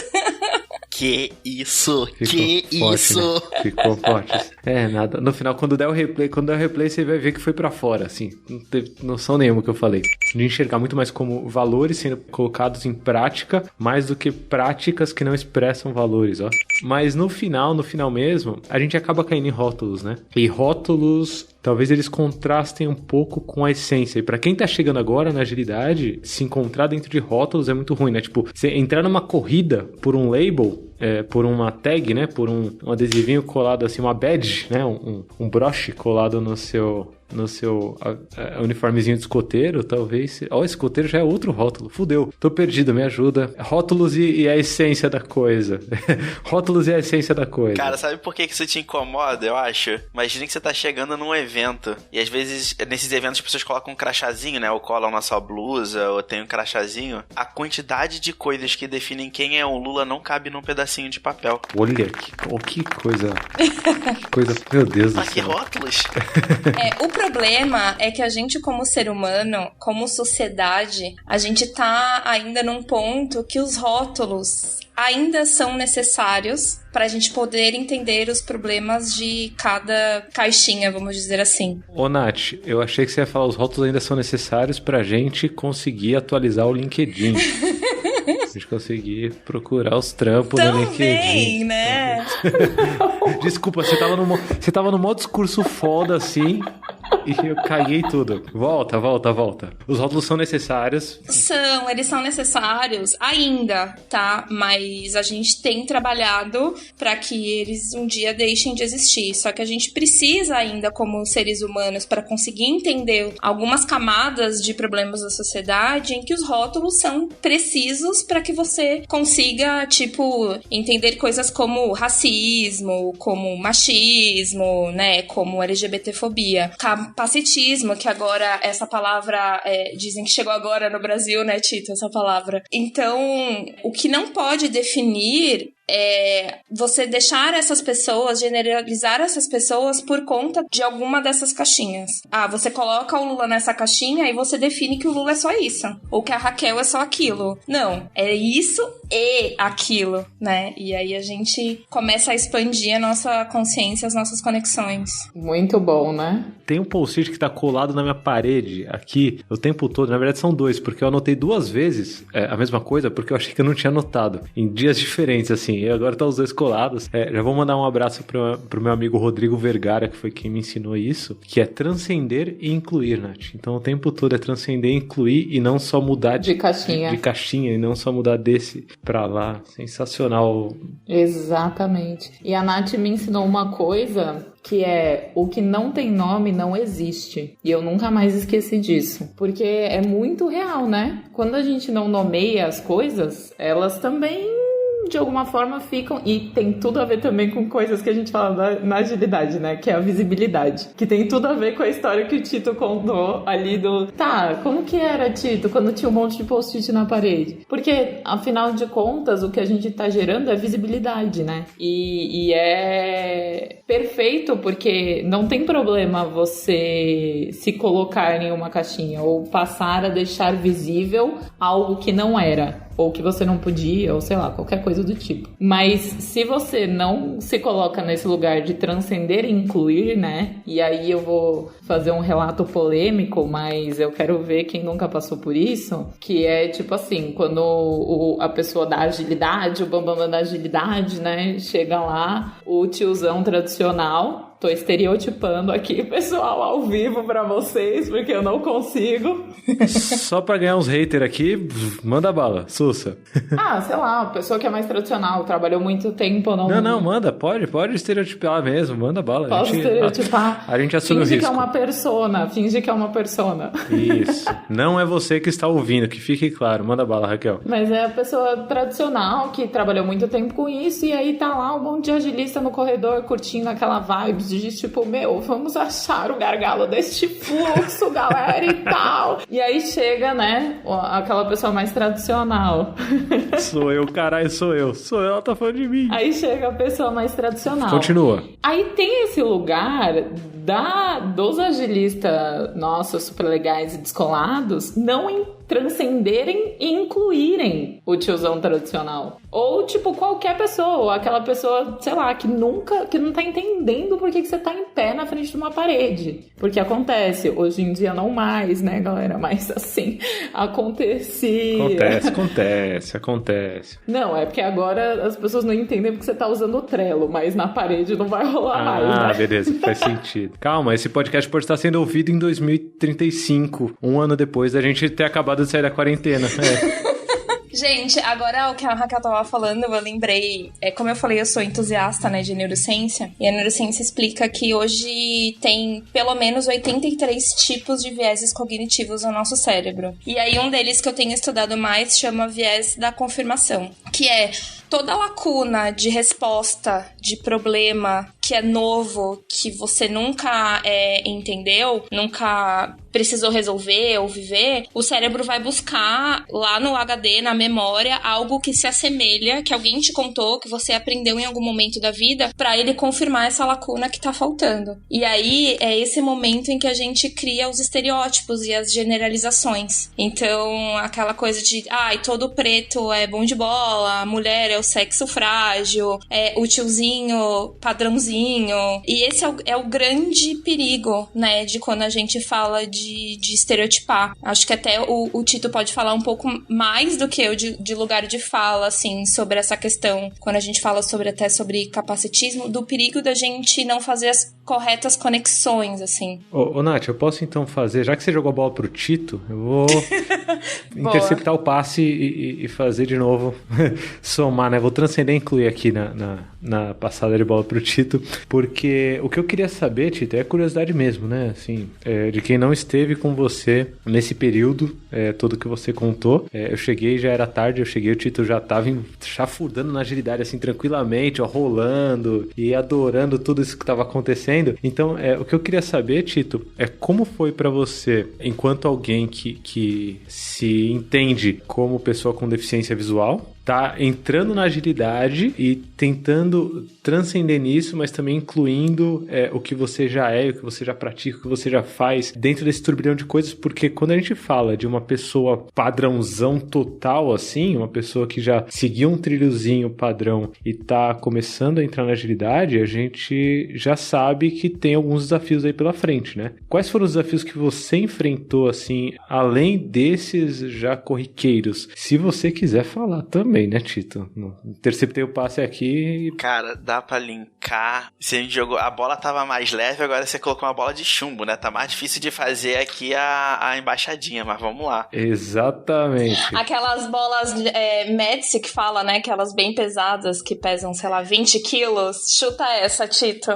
C: Que isso?
A: Forte, né? Ficou forte. Nada. No final, quando der o replay, você vai ver que foi pra fora, assim. Não teve noção nenhuma que eu falei. De enxergar muito mais como valores sendo colocados em prática, mais do que práticas que não expressam valores, ó. Mas no final mesmo, a gente acaba caindo em rótulos, né? E rótulos... Talvez eles contrastem um pouco com a essência. E pra quem tá chegando agora na agilidade, se encontrar dentro de rótulos é muito ruim, né? Tipo, você entrar numa corrida por um label, por uma tag, né? Por um adesivinho colado assim, uma badge, né? Um broche colado no seu uniformezinho de escoteiro, talvez... escoteiro já é outro rótulo. Fudeu. Tô perdido, me ajuda. Rótulos e a essência da coisa. Rótulos e a essência da coisa.
C: Cara, sabe por que isso te incomoda, eu acho? Imagina que você tá chegando num evento e às vezes nesses eventos as pessoas colocam um crachazinho, né? Ou colam na sua blusa, ou tem um crachazinho. A quantidade de coisas que definem quem é o Lula não cabe num pedacinho de papel.
A: Olha, que coisa... que coisa... Meu Deus do céu.
C: Que rótulos?
B: O problema é que a gente, como ser humano, como sociedade, a gente tá ainda num ponto que os rótulos ainda são necessários pra gente poder entender os problemas de cada caixinha, vamos dizer assim.
A: Ô, Nath, eu achei que você ia falar os rótulos ainda são necessários pra gente conseguir atualizar o LinkedIn. A gente conseguir procurar os trampos no LinkedIn.
B: Também, né?
A: Desculpa, você tava no maior discurso foda assim e eu caguei tudo. Volta. Os rótulos são necessários.
B: Eles são necessários ainda, tá? Mas a gente tem trabalhado pra que eles um dia deixem de existir. Só que a gente precisa ainda, como seres humanos, pra conseguir entender algumas camadas de problemas da sociedade em que os rótulos são precisos pra que você consiga, tipo, entender coisas como racismo, como machismo, né? Como LGBTfobia, capacitismo, que agora essa palavra dizem que chegou agora no Brasil, né, Tito, essa palavra. Então, o que não pode definir é você deixar essas pessoas, generalizar essas pessoas por conta de alguma dessas caixinhas. Você coloca o Lula nessa caixinha e você define que o Lula é só isso, ou que a Raquel é só aquilo. Não, é isso e aquilo, né? E aí a gente começa a expandir a nossa consciência, as nossas conexões.
E: Muito bom, né?
A: Tem um post-it que tá colado na minha parede aqui o tempo todo. Na verdade são dois, porque eu anotei 2 vezes a mesma coisa, porque eu achei que eu não tinha anotado. Em dias diferentes, assim. E agora tá os 2 colados. Já vou mandar um abraço pro meu amigo Rodrigo Vergara, que foi quem me ensinou isso, que é transcender e incluir, Nath. Então o tempo todo é transcender e incluir e não só mudar
E: de caixinha.
A: De caixinha e não só mudar desse pra lá. Sensacional.
E: Exatamente. E a Nath me ensinou uma coisa que é: o que não tem nome não existe. E eu nunca mais esqueci disso. Porque é muito real, né? Quando a gente não nomeia as coisas, elas também, de alguma forma, ficam... E tem tudo a ver também com coisas que a gente fala na agilidade, né? Que é a visibilidade. Que tem tudo a ver com a história que o Tito contou ali do... Tá, como que era, Tito, quando tinha um monte de post-it na parede? Porque, afinal de contas, o que a gente tá gerando é visibilidade, né? E é perfeito, porque não tem problema você se colocar em uma caixinha ou passar a deixar visível algo que não era. ou que você não podia, ou sei lá, qualquer coisa do tipo. Mas se você não se coloca nesse lugar de transcender e incluir, né? E aí eu vou fazer um relato polêmico, mas eu quero ver quem nunca passou por isso, que é tipo assim, quando a pessoa da agilidade, o bambam da agilidade, né? Chega lá, o tiozão tradicional. Tô estereotipando aqui, pessoal, ao vivo pra vocês, porque eu não consigo.
A: Só pra ganhar uns haters aqui, manda bala, Sussa.
E: Sei lá, a pessoa que é mais tradicional, trabalhou muito tempo.
A: Não, manda, pode estereotipar mesmo, manda bala.
E: Posso estereotipar?
A: A gente assume o risco.
E: Finge que é uma persona.
A: Isso, não é você que está ouvindo, que fique claro, manda bala, Raquel.
E: Mas é a pessoa tradicional que trabalhou muito tempo com isso, e aí tá lá um monte de agilista no corredor, curtindo aquela vibe de tipo, vamos achar o gargalo deste fluxo, galera, e tal. E aí chega, né, aquela pessoa mais tradicional.
A: Sou eu, caralho, sou eu, ela tá falando de mim.
E: Aí chega a pessoa mais tradicional.
A: Continua.
E: Aí tem esse lugar dos agilistas, nossa, super legais e descolados, não transcenderem e incluírem o tiozão tradicional. Ou, tipo, qualquer pessoa, aquela pessoa, sei lá, que não tá entendendo por que você tá em pé na frente de uma parede. Porque acontece, hoje em dia não mais, né, galera? Mas, assim, acontecia.
A: Acontece.
E: Não, é porque agora as pessoas não entendem porque você tá usando o Trello, mas na parede não vai rolar mais, né?
A: Beleza, faz sentido. Calma, esse podcast pode estar sendo ouvido em 2035, um ano depois da gente ter acabado de sair da quarentena.
B: Gente, agora o que a Raquel tava falando, eu lembrei, como eu falei, eu sou entusiasta, né, de neurociência, e a neurociência explica que hoje tem pelo menos 83 tipos de vieses cognitivos no nosso cérebro. E aí um deles que eu tenho estudado mais chama viés da confirmação, que é toda lacuna de resposta, de problema que é novo, que você nunca entendeu, nunca precisou resolver ou viver, o cérebro vai buscar lá no HD, na memória, algo que se assemelha, que alguém te contou, que você aprendeu em algum momento da vida, pra ele confirmar essa lacuna que tá faltando. E aí é esse momento em que a gente cria os estereótipos e as generalizações. Então, aquela coisa de, todo preto é bom de bola, a mulher é o sexo frágil, o tiozinho padrãozinho. E esse é o grande perigo, né, de quando a gente fala de estereotipar. Acho que até o Tito pode falar um pouco mais do que eu de lugar de fala, assim, sobre essa questão, quando a gente fala sobre capacitismo, do perigo da gente não fazer as corretas conexões, assim.
A: Ô Nath, eu posso então fazer, já que você jogou a bola pro Tito, eu vou interceptar o passe e fazer de novo, somar, né? Vou transcender e incluir aqui na passada de bola pro Tito, porque o que eu queria saber, Tito, é curiosidade mesmo, né? Assim, de quem não esteve com você nesse período todo que você contou. Eu cheguei, já era tarde, o Tito já tava chafurdando na agilidade, assim, tranquilamente, ó, rolando e adorando tudo isso que tava acontecendo. Então, o que eu queria saber, Tito, é como foi pra você, enquanto alguém que se entende como pessoa com deficiência visual, tá entrando na agilidade e tentando transcender nisso, mas também incluindo o que você já é, o que você já pratica, o que você já faz dentro desse turbilhão de coisas, porque quando a gente fala de uma pessoa padrãozão total, assim, uma pessoa que já seguiu um trilhozinho padrão e tá começando a entrar na agilidade, a gente já sabe que tem alguns desafios aí pela frente, né? Quais foram os desafios que você enfrentou, assim, além desses já corriqueiros? Se você quiser falar também, né, Tito? Interceptei o passe aqui.
C: Cara, dá pra linkar. Você jogou, a bola tava mais leve, agora você colocou uma bola de chumbo, né? Tá mais difícil de fazer aqui a embaixadinha, mas vamos lá.
A: Exatamente.
B: Aquelas bolas Metsi que fala, né? Aquelas bem pesadas que pesam, sei lá, 20 quilos. Chuta essa, Tito.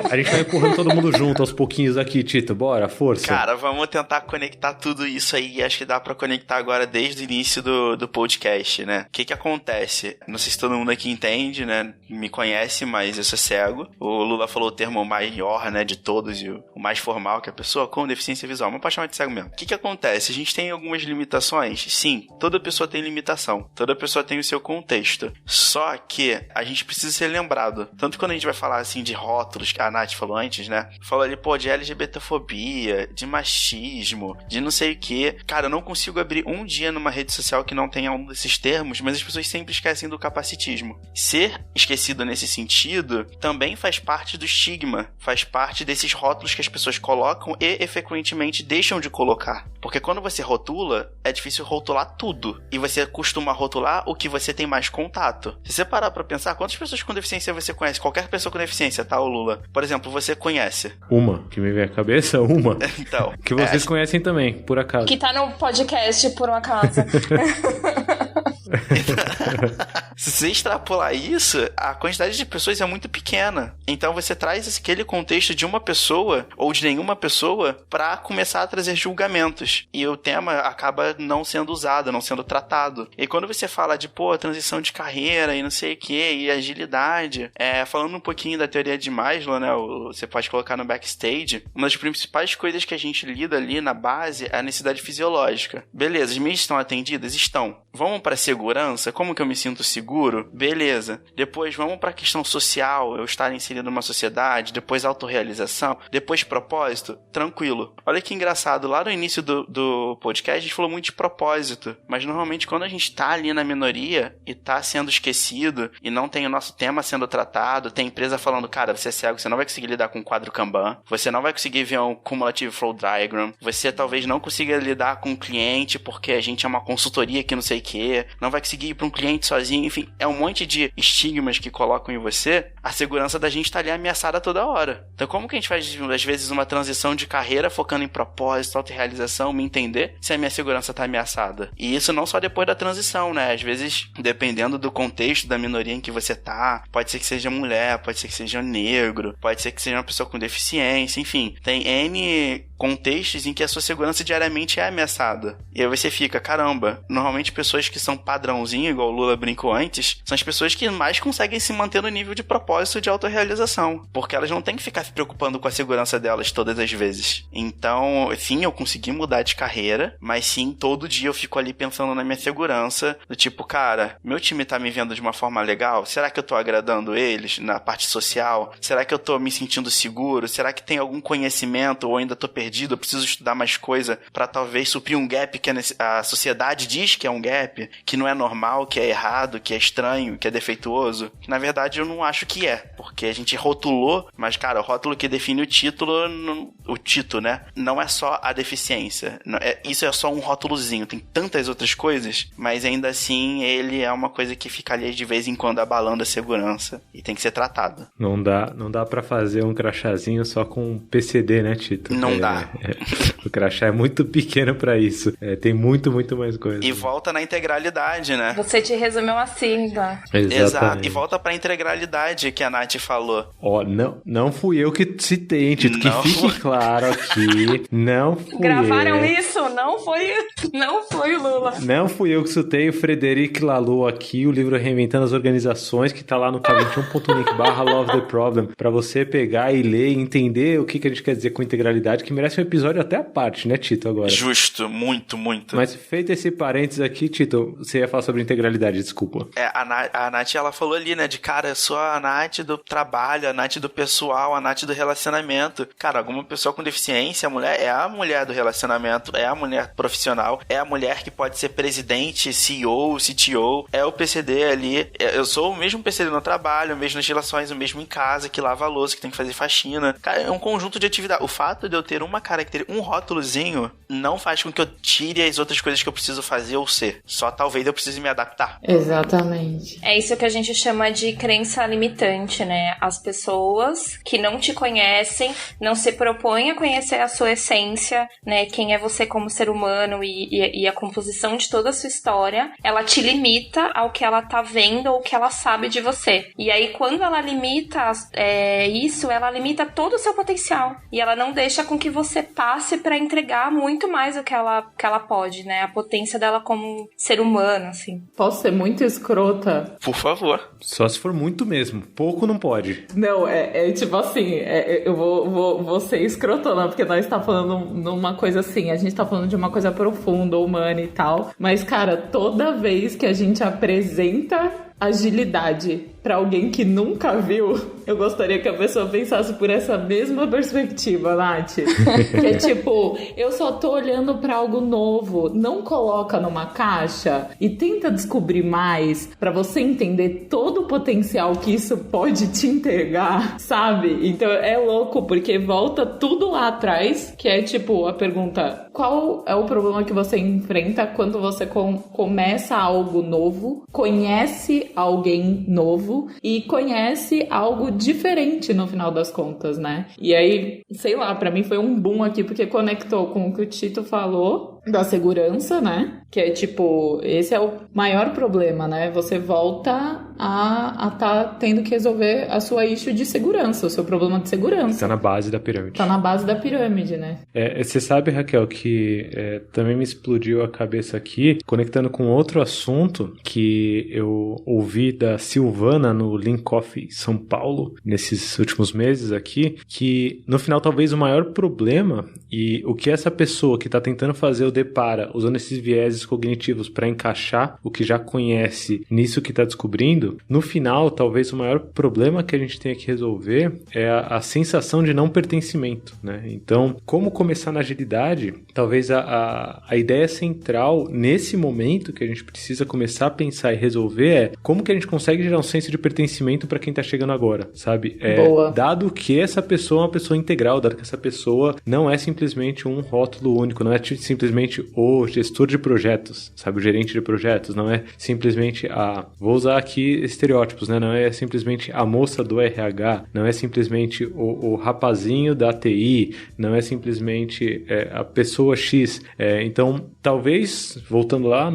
A: A gente vai empurrando todo mundo junto aos pouquinhos aqui, Tito. Bora, força.
C: Cara, vamos tentar conectar tudo isso aí. Acho que dá pra conectar agora desde o início do podcast. podcast, né? O que acontece? Não sei se todo mundo aqui entende, né? Me conhece, mas eu sou cego. O Lula falou o termo maior, né, de todos e o mais formal, que é a pessoa com deficiência visual. Mas pode chamar de cego mesmo. O que acontece? A gente tem algumas limitações? Sim, toda pessoa tem limitação. Toda pessoa tem o seu contexto. Só que a gente precisa ser lembrado. Tanto quando a gente vai falar, assim, de rótulos, que a Nath falou antes, né? Falou ali, pô, de LGBTfobia, de machismo, de não sei o quê. Cara, eu não consigo abrir um dia numa rede social que não tenha um desses termos, mas as pessoas sempre esquecem do capacitismo. Ser esquecido nesse sentido também faz parte do estigma, faz parte desses rótulos que as pessoas colocam e, frequentemente, deixam de colocar. Porque quando você rotula, é difícil rotular tudo. E você costuma rotular o que você tem mais contato. Se você parar pra pensar, quantas pessoas com deficiência você conhece? Qualquer pessoa com deficiência, tá, o Lula? Por exemplo, você conhece?
A: Uma, que me vem à cabeça, uma.
C: Então.
A: Que vocês conhecem também, por acaso.
B: Que tá no podcast, por um acaso.
C: Se você extrapolar isso, a quantidade de pessoas é muito pequena. Então você traz aquele contexto de uma pessoa ou de nenhuma pessoa pra começar a trazer julgamentos. E o tema acaba não sendo usado, não sendo tratado. E quando você fala de, transição de carreira e não sei o que, e agilidade, falando um pouquinho da teoria de Maslow, né, você pode colocar no backstage, uma das principais coisas que a gente lida ali na base é a necessidade fisiológica. Beleza, as minhas estão atendidas? Estão. Vamos pra segurança? Como que eu me sinto seguro? Beleza. Depois vamos pra questão social, eu estar inserido numa sociedade, depois autorrealização, depois propósito? Tranquilo. Olha que engraçado, lá no início do podcast a gente falou muito de propósito, mas normalmente quando a gente tá ali na minoria e tá sendo esquecido e não tem o nosso tema sendo tratado, tem empresa falando, cara, você é cego, você não vai conseguir lidar com um quadro Kanban, você não vai conseguir ver um Cumulative Flow Diagram, você talvez não consiga lidar com um cliente porque a gente é uma consultoria que não sei o que, não vai conseguir ir pra um cliente sozinho, enfim, é um monte de estigmas que colocam em você, a segurança da gente tá ali ameaçada toda hora. Então como que a gente faz, às vezes, uma transição de carreira focando em propósito, autorrealização, me entender se a minha segurança tá ameaçada? E isso não só depois da transição, né? Às vezes, dependendo do contexto da minoria em que você tá, pode ser que seja mulher, pode ser que seja negro, pode ser que seja uma pessoa com deficiência, enfim, tem N contextos em que a sua segurança diariamente é ameaçada. E aí você fica, caramba, normalmente pessoas que são padrãozinho, igual o Lula brincou antes, são as pessoas que mais conseguem se manter no nível de propósito de autorrealização, porque elas não têm que ficar se preocupando com a segurança delas todas as vezes. Então, sim, eu consegui mudar de carreira, mas sim, todo dia eu fico ali pensando na minha segurança, do tipo, cara, meu time tá me vendo de uma forma legal? Será que eu tô agradando eles na parte social? Será que eu tô me sentindo seguro? Será que tem algum conhecimento ou ainda tô perdido? Eu preciso estudar mais coisa pra talvez suprir um gap que a sociedade diz que é um gap, que não é normal, que é errado, que é estranho, que é defeituoso. Que, na verdade, eu não acho que é, porque a gente rotulou, mas, cara, o rótulo que define o título, né? Não é só a deficiência. Isso é só um rótulozinho. Tem tantas outras coisas, mas ainda assim ele é uma coisa que fica ali de vez em quando abalando a segurança e tem que ser tratado.
A: Não dá pra fazer um crachazinho só com PCD, né, Tito?
C: Não dá.
A: O crachá é muito pequeno pra isso. Tem muito mais coisa.
C: E volta na integralidade, né?
B: Você te resumiu assim, tá?
C: Exato. E volta pra integralidade que a Nath falou.
A: Ó, não fui eu que citei, hein, Tito?
C: Não.
A: Que fique claro aqui. Não fui
B: Gravaram
A: eu.
B: isso? Não foi o Lula.
A: Não fui eu que citei o Frederic Laloux aqui, o livro Reinventando as Organizações, que tá lá no k21.link/Love the Problem, pra você pegar e ler e entender o que a gente quer dizer com integralidade, que merece um episódio até à parte, né, Tito, agora?
C: Justo, muito.
A: Mas feito esse parênteses aqui, Tito, você ia falar sobre integralidade, desculpa.
C: A Nath, ela falou ali, né, de cara, eu sou a Nath do trabalho, a Nath do pessoal, a Nath do relacionamento. Cara, alguma pessoa com deficiência, a mulher é a mulher do relacionamento, é a mulher profissional, é a mulher que pode ser presidente, CEO, CTO, é o PCD ali. Eu sou o mesmo PCD no trabalho, o mesmo nas relações, o mesmo em casa, que lava a louça, que tem que fazer faxina. Cara, é um conjunto de atividade. O fato de eu ter uma característica, um rótulozinho, não faz com que eu tire as outras coisas que eu preciso fazer ou ser. Só talvez eu precise me adaptar.
E: Exatamente.
B: É isso que a gente chama de crença limitante, né? As pessoas que não te conhecem, não se propõem a conhecer a sua essência, né? Quem é você como ser humano e a composição de toda a sua história, ela te limita ao que ela tá vendo ou o que ela sabe de você. E aí, quando ela limita isso, ela limita todo o seu potencial. E ela não deixa com que você passe pra entregar muito mais do que ela pode, né? A potência dela como ser humano, assim.
E: Posso ser muito escrota?
C: Por favor.
A: Só se for muito mesmo. Pouco não pode.
E: Não, tipo assim, eu vou ser escrotona, porque nós tá falando numa coisa assim, a gente tá falando de uma coisa profunda, humana e tal, mas, cara, toda vez que a gente apresenta agilidade pra alguém que nunca viu, eu gostaria que a pessoa pensasse por essa mesma perspectiva, Nath. Que é tipo, eu só tô olhando pra algo novo, não coloca numa caixa e tenta descobrir mais pra você entender todo o potencial que isso pode te entregar, sabe? Então é louco, porque volta tudo lá atrás, que é tipo a pergunta: qual é o problema que você enfrenta quando você começa algo novo, conhece alguém novo e conhece algo diferente no final das contas, né? E aí, sei lá, pra mim foi um boom aqui, porque conectou com o que o Tito falou da segurança, né? Que é tipo, esse é o maior problema, né? Você volta a tá tendo que resolver a sua issue de segurança, o seu problema de segurança.
A: Tá na base da pirâmide.
E: Tá na base da pirâmide, né?
A: Você sabe, Raquel, que também me explodiu a cabeça aqui, conectando com outro assunto que eu ouvi da Silvana no Lean Coffee São Paulo, nesses últimos meses aqui, que no final talvez o maior problema e o que essa pessoa que tá tentando fazer o depara, usando esses vieses cognitivos para encaixar o que já conhece nisso que tá descobrindo, no final talvez o maior problema que a gente tenha que resolver é a sensação de não pertencimento, né? Então, como começar na agilidade, talvez a ideia central nesse momento que a gente precisa começar a pensar e resolver é como que a gente consegue gerar um senso de pertencimento para quem tá chegando agora, sabe?
E: Boa.
A: Dado que essa pessoa é uma pessoa integral, dado que essa pessoa não é simplesmente um rótulo único, não é simplesmente o gestor de projetos, sabe? O gerente de projetos, não é simplesmente vou usar aqui estereótipos, né? Não é simplesmente a moça do RH, não é simplesmente o rapazinho da TI, não é simplesmente a pessoa X. Então, talvez, voltando lá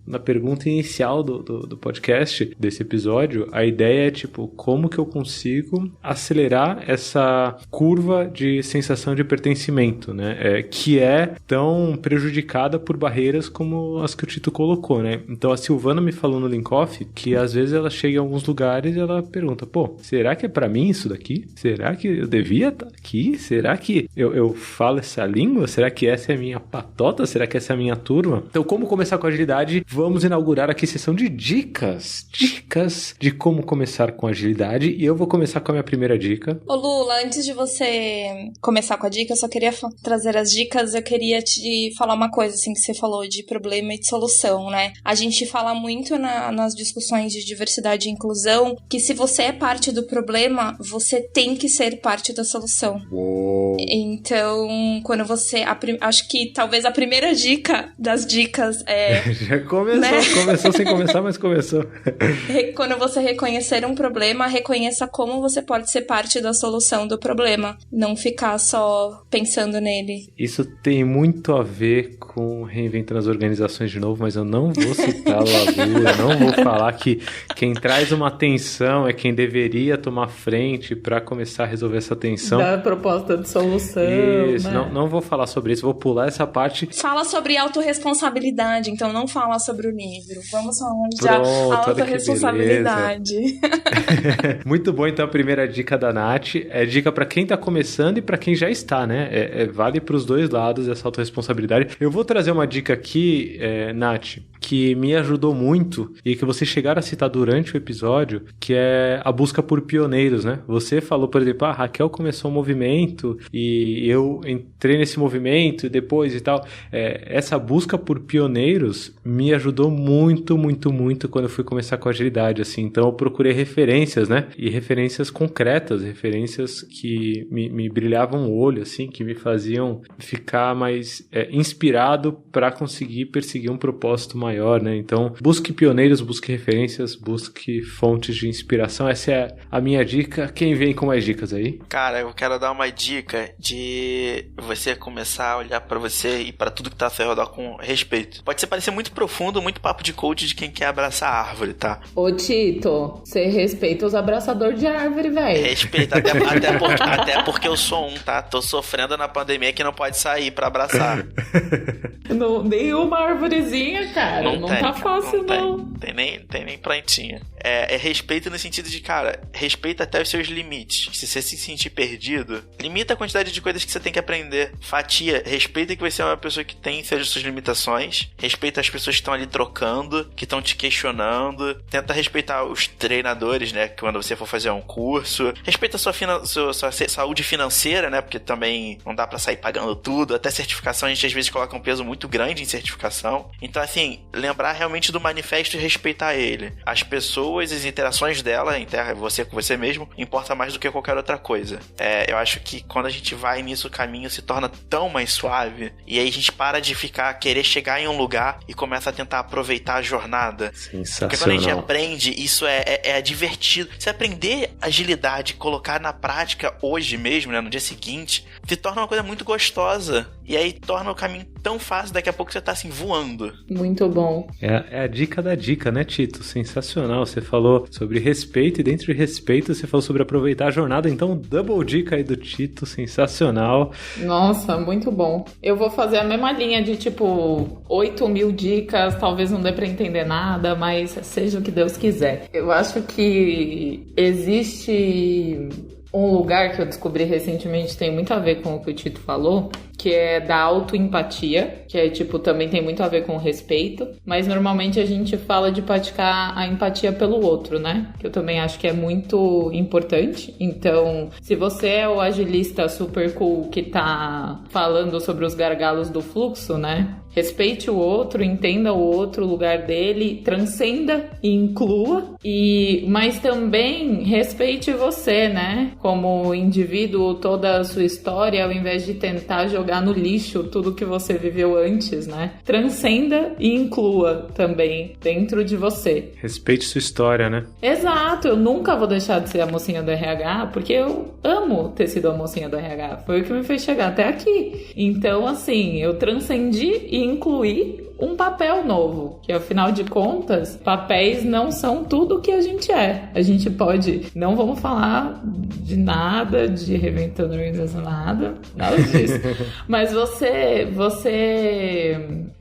A: na pergunta inicial do podcast, desse episódio, a ideia é, tipo, como que eu consigo acelerar essa curva de sensação de pertencimento, né? Que é tão prejudicada por barreiras como as que o Tito colocou, né? Então, a Silvana me falou no Lean Coffee que, às vezes, ela chega em alguns lugares e ela pergunta, pô, será que é pra mim isso daqui? Será que eu devia estar aqui? Será que eu falo essa língua? Será que essa é a minha patota? Será que essa é a minha turma? Então, como começar com agilidade? Vamos inaugurar aqui sessão de dicas de como começar com agilidade, e eu vou começar com a minha primeira dica.
B: Ô Lula, antes de você começar com a dica, eu só queria trazer as dicas, eu queria te falar uma coisa, assim, que você falou de problema e de solução, né? A gente fala muito nas discussões de diversidade e inclusão que se você é parte do problema, você tem que ser parte da solução.
A: Uou.
B: Então, quando você... acho que talvez a primeira dica das dicas é...
A: Já começou, né? Começou sem começar, mas começou.
B: Quando você reconhecer um problema, reconheça como você pode ser parte da solução do problema. Não ficar só pensando nele.
A: Isso tem muito a ver com reinventando as organizações de novo, mas eu não vou citar a Lula, não vou falar que quem traz uma tensão é quem deveria tomar frente para começar a resolver essa tensão.
E: Da proposta de solução.
A: Isso,
E: né?
A: Não vou falar sobre isso, vou pular essa parte.
B: Fala sobre autorresponsabilidade, então não fala sobre o livro. Vamos falar de autorresponsabilidade.
A: Muito bom, então a primeira dica da Nath é dica para quem tá começando e para quem já está, né? Vale para os dois lados essa autorresponsabilidade. Eu vou trazer uma dica aqui, Nath, que me ajudou muito e que vocês chegaram a citar durante o episódio, que é a busca por pioneiros, né? Você falou, por exemplo, a Raquel começou um movimento e eu entrei nesse movimento e depois e tal. Essa busca por pioneiros me ajudou muito, muito, muito quando eu fui começar com agilidade, assim. Então eu procurei referências, né? E referências concretas, referências que me brilhavam o olho, assim, que me faziam ficar mais inspirado para conseguir perseguir um propósito maior maior, né? Então, busque pioneiros, busque referências, busque fontes de inspiração. Essa é a minha dica. Quem vem com mais dicas aí?
C: Cara, eu quero dar uma dica de você começar a olhar pra você e pra tudo que tá ao seu redor com respeito. Pode parecer muito profundo, muito papo de coach de quem quer abraçar a árvore, tá?
E: Ô, Tito, você respeita os abraçadores de árvore, velho.
C: Respeita, até porque eu sou um, tá? Tô sofrendo na pandemia que não pode sair pra abraçar.
E: Não, nenhuma arvorezinha, cara. Não tem, tá fácil, não.
C: Tem nem plantinha. É respeito no sentido de, cara, respeita até os seus limites. Se você se sentir perdido, limita a quantidade de coisas que você tem que aprender. Fatia, respeita que você é uma pessoa que tem suas limitações. Respeita as pessoas que estão ali trocando, que estão te questionando. Tenta respeitar os treinadores, né? Que quando você for fazer um curso. Respeita a sua saúde financeira, né? Porque também não dá pra sair pagando tudo. Até certificação, a gente às vezes coloca um peso muito grande em certificação. Então, assim, lembrar realmente do manifesto e respeitar ele. As pessoas, as interações dela, você com você mesmo, importa mais do que qualquer outra coisa. Eu acho que quando a gente vai nisso, o caminho se torna tão mais suave. E aí a gente para de querer chegar em um lugar e começa a tentar aproveitar a jornada.
A: Sensacional.
C: Porque quando a gente aprende, isso é divertido. Se aprender agilidade e colocar na prática hoje mesmo, né, no dia seguinte, se torna uma coisa muito gostosa. E aí torna o caminho tão fácil, daqui a pouco você tá assim, voando.
E: Muito bom.
A: É a dica da dica, né, Tito? Sensacional. Você falou sobre respeito e dentro de respeito você falou sobre aproveitar a jornada. Então, double dica aí do Tito, sensacional.
E: Nossa, muito bom. Eu vou fazer a mesma linha de 8.000 dicas, talvez não dê pra entender nada, mas seja o que Deus quiser. Eu acho que existe um lugar que eu descobri recentemente, tem muito a ver com o que o Tito falou, que é da autoempatia, que é também tem muito a ver com respeito, mas normalmente a gente fala de praticar a empatia pelo outro, né? Que eu também acho que é muito importante. Então, se você é o agilista super cool que tá falando sobre os gargalos do fluxo, né? Respeite o outro, entenda o outro, o lugar dele, transcenda e inclua, mas também respeite você, né? Como indivíduo, toda a sua história, ao invés de tentar jogar no lixo tudo que você viveu antes, né? Transcenda e inclua também dentro de você.
A: Respeite sua história, né?
E: Exato, eu nunca vou deixar de ser a mocinha do RH, porque eu amo ter sido a mocinha do RH. Foi o que me fez chegar até aqui. Então, assim, eu transcendi e incluí um papel novo, que afinal de contas, papéis não são tudo o que a gente é. A gente pode, não vamos falar de nada, de reventando nada disso. Mas você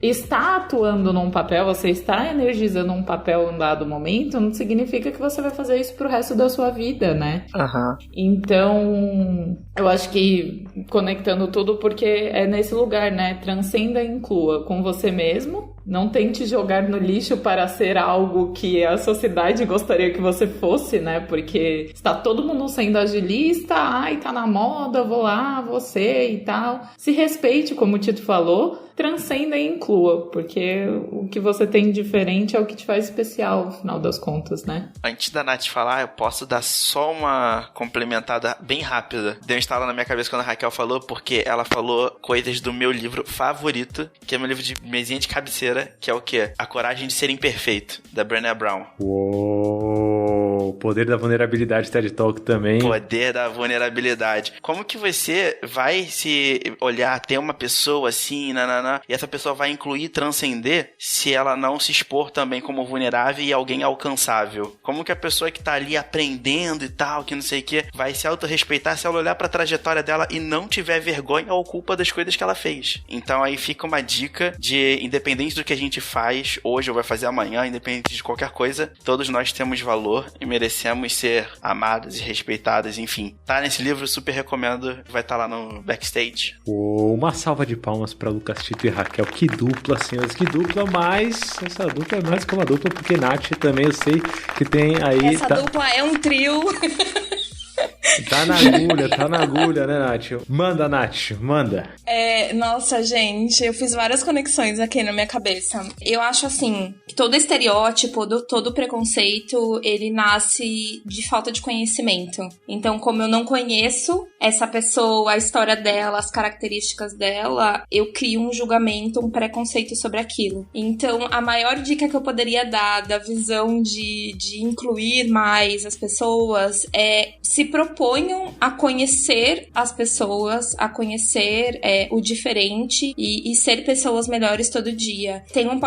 E: está atuando num papel, você está energizando um papel em um dado momento, não significa que você vai fazer isso pro resto da sua vida, né?
C: Uhum.
E: Então, eu acho que conectando tudo, porque é nesse lugar, né? Transcenda e inclua com você mesmo. Não tente jogar no lixo para ser algo que a sociedade gostaria que você fosse, né? Porque está todo mundo sendo agilista, tá na moda, vou lá, você e tal. Se respeite, como o Tito falou, transcenda e inclua, porque o que você tem de diferente é o que te faz especial, no final das contas, né?
C: Antes da Nath falar, eu posso dar só uma complementada bem rápida. Deu um estalo na minha cabeça quando a Raquel falou, porque ela falou coisas do meu livro favorito, que é meu livro de mesinha de cabeceira, que é o quê? A Coragem de Ser Imperfeito, da Brené Brown.
A: Uou! Poder da vulnerabilidade, TED Talk também.
C: Poder da vulnerabilidade. Como que você vai se olhar, ter uma pessoa assim, e essa pessoa vai incluir, transcender, se ela não se expor também como vulnerável e alguém alcançável? Como que a pessoa que tá ali aprendendo e tal, que não sei o que, vai se autorrespeitar se ela olhar pra trajetória dela e não tiver vergonha ou culpa das coisas que ela fez? Então aí fica uma dica de, independente do que a gente faz hoje ou vai fazer amanhã, independente de qualquer coisa, todos nós temos valor e merecemos ser amados e respeitados, enfim. Tá nesse livro, super recomendo, vai estar lá no backstage.
A: Uma salva de palmas pra Lucas, Tito e Raquel. Que dupla, senhores, que dupla, mas essa dupla é mais que uma dupla, porque Nath também eu sei que tem aí...
B: Essa dupla é um trio.
A: Tá na agulha, né, Nath? Manda, Nath, manda.
B: Nossa, gente, eu fiz várias conexões aqui na minha cabeça. Eu acho assim, que todo estereótipo, todo preconceito, ele nasce de falta de conhecimento. Então, como eu não conheço, essa pessoa, a história dela, as características dela, eu crio um julgamento, um preconceito sobre aquilo. Então, a maior dica que eu poderia dar da visão de incluir mais as pessoas é se proponham a conhecer as pessoas, a conhecer o diferente e ser pessoas melhores todo dia. Tem um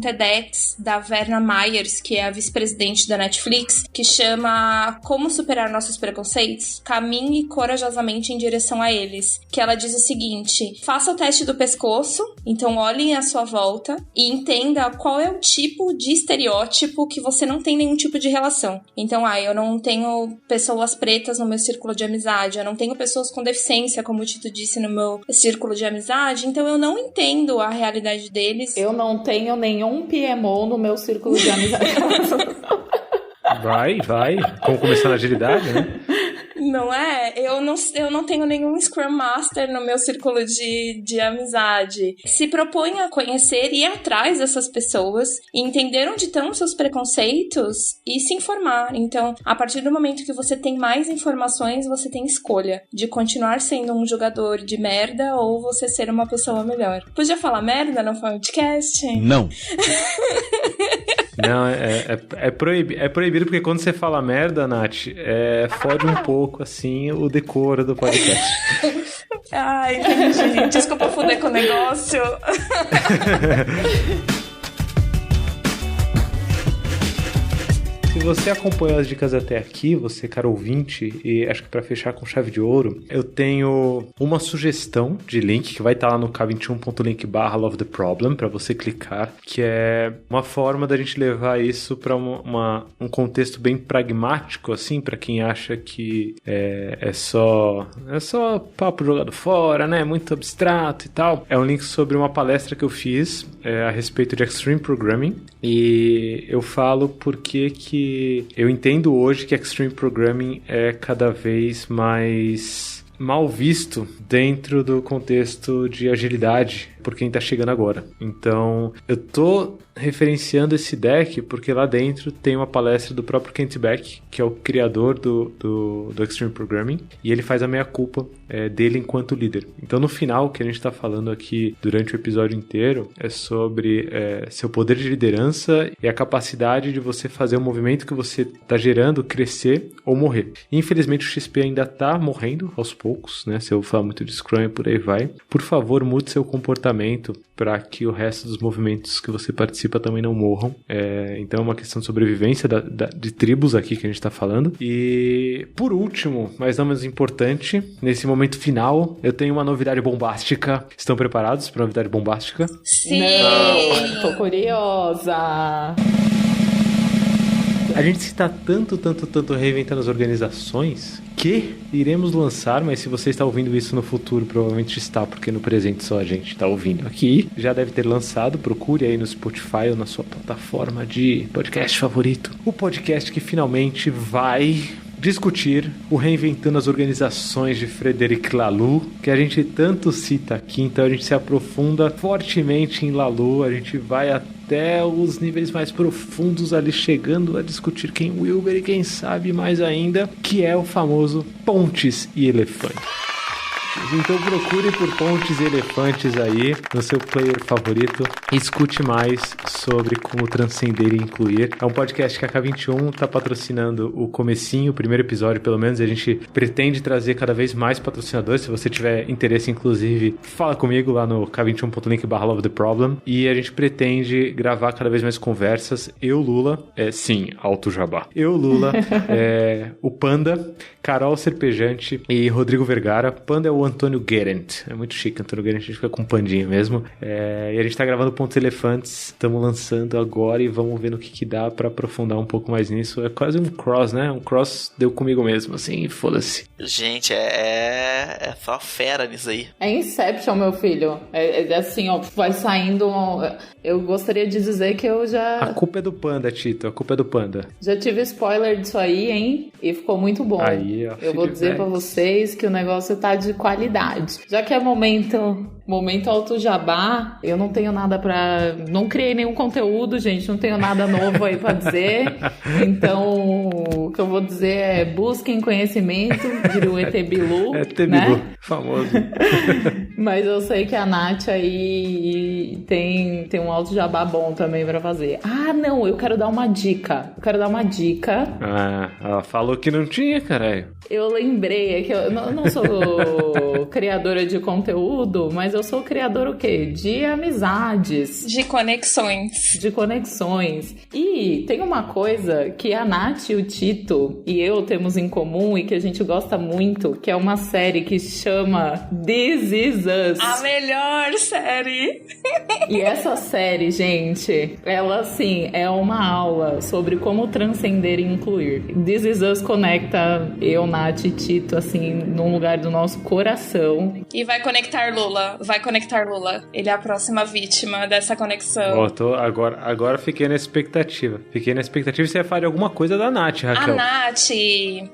B: TEDx da Verna Myers, que é a vice-presidente da Netflix, que chama Como Superar Nossos Preconceitos? Caminhe corajosamente em direção a eles. Que ela diz o seguinte: faça o teste do pescoço, então olhem à sua volta e entenda qual é o tipo de estereótipo que você não tem nenhum tipo de relação. Então, eu não tenho pessoas pretas no meu círculo de amizade, eu não tenho pessoas com deficiência, como o Tito disse, no meu círculo de amizade, então eu não entendo a realidade deles.
E: Eu não tenho nenhum PMO no meu círculo de amizade.
A: Vai. Como começar na agilidade, né?
B: Não é? Eu não tenho nenhum Scrum Master no meu círculo de amizade. Se propõe a conhecer e ir atrás dessas pessoas e entender onde estão os seus preconceitos e se informar. Então, a partir do momento que você tem mais informações, você tem escolha de continuar sendo um jogador de merda ou você ser uma pessoa melhor. Podia falar merda no podcast?
G: Não.
A: Não, é proibido porque quando você fala merda, Nath, fode um pouco, assim, o decoro do podcast.
B: Entendi. Desculpa fuder com o negócio.
A: Se você acompanhou as dicas até aqui, você, caro ouvinte, e acho que para fechar com chave de ouro, eu tenho uma sugestão de link que vai estar lá no k21.link/lovetheproblem para você clicar, que é uma forma da gente levar isso para um contexto bem pragmático, assim, para quem acha que é só papo jogado fora, né? Muito abstrato e tal. É um link sobre uma palestra que eu fiz a respeito de Extreme Programming, e eu falo porque que eu entendo hoje que Extreme Programming é cada vez mais mal visto dentro do contexto de agilidade por quem tá chegando agora. Então, eu tô referenciando esse deck porque lá dentro tem uma palestra do próprio Kent Beck, que é o criador do Extreme Programming, e ele faz a meia-culpa dele enquanto líder. Então, no final, o que a gente tá falando aqui durante o episódio inteiro é sobre seu poder de liderança e a capacidade de você fazer o movimento que você tá gerando crescer ou morrer. Infelizmente, o XP ainda tá morrendo aos poucos, né? Se eu falar muito de Scrum e por aí vai. Por favor, mude seu comportamento para que o resto dos movimentos que você participa também não morram. Então é uma questão de sobrevivência de tribos aqui que a gente está falando. E por último, mas não menos importante, nesse momento final, eu tenho uma novidade bombástica. Estão preparados para a novidade bombástica?
B: Sim!
E: Não, tô curiosa!
A: A gente está tanto reinventando as organizações que iremos lançar, mas se você está ouvindo isso no futuro, provavelmente está, porque no presente só a gente está ouvindo aqui. Já deve ter lançado, procure aí no Spotify ou na sua plataforma de podcast favorito. O podcast que finalmente vai discutir o Reinventando as Organizações de Frederic Laloux, que a gente tanto cita aqui, então a gente se aprofunda fortemente em Laloux, a gente vai até os níveis mais profundos ali, chegando a discutir quem Wilber e quem sabe mais ainda, que é o famoso Pontes e Elefantes. Então procure por Pontes e Elefantes aí no seu player favorito e escute mais sobre como transcender e incluir. É um podcast que a K21 está patrocinando o comecinho, o primeiro episódio pelo menos, e a gente pretende trazer cada vez mais patrocinadores. Se você tiver interesse, inclusive, fala comigo lá no k21.link/lovetheproblem, e a gente pretende gravar cada vez mais conversas. Eu, Lula, sim, alto jabá. Eu, Lula, o Panda, Carol Serpejante e Rodrigo Vergara. Panda é o Antônio Gerent. É muito chique, Antônio Gerent, a gente fica com um pandinha mesmo. E a gente tá gravando Pontos Elefantes, estamos lançando agora e vamos ver no que dá pra aprofundar um pouco mais nisso. É quase um cross, né? Um cross deu comigo mesmo, assim, foda-se.
C: Gente, é só fera nisso aí.
E: É Inception, meu filho. É assim, ó, vai saindo... Eu gostaria de dizer que eu já...
A: A culpa é do Panda, Tito, a culpa é do Panda.
E: Já tive spoiler disso aí, hein? E ficou muito bom.
A: Aí, ó,
E: eu vou dizer pra vocês que o negócio tá de qualidade. Já que é momento alto jabá, eu não tenho nada não criei nenhum conteúdo, gente, não tenho nada novo aí pra dizer. Então, o que eu vou dizer é busquem conhecimento, diria o ET Bilu.
A: ET Bilu, né? Famoso.
E: Mas eu sei que a Nath aí tem um alto jabá bom também pra fazer. Ah, não, eu quero dar uma dica.
A: Ah, ela falou que não tinha, caralho.
E: Eu lembrei, é que eu não sou criadora de conteúdo, mas eu sou criadora o quê? De amizades.
B: De conexões. E tem uma coisa que a Nath, o Tito e eu temos em comum e que a gente gosta muito, que é uma série que chama This Is Us. A melhor série!
E: E essa série, gente, ela, assim, é uma aula sobre como transcender e incluir. This Is Us conecta eu, Nath e Tito, assim, num lugar do nosso coração.
B: E vai conectar Lula. Ele é a próxima vítima dessa conexão.
A: Agora fiquei na expectativa. Se você falar alguma coisa da Nath, Raquel.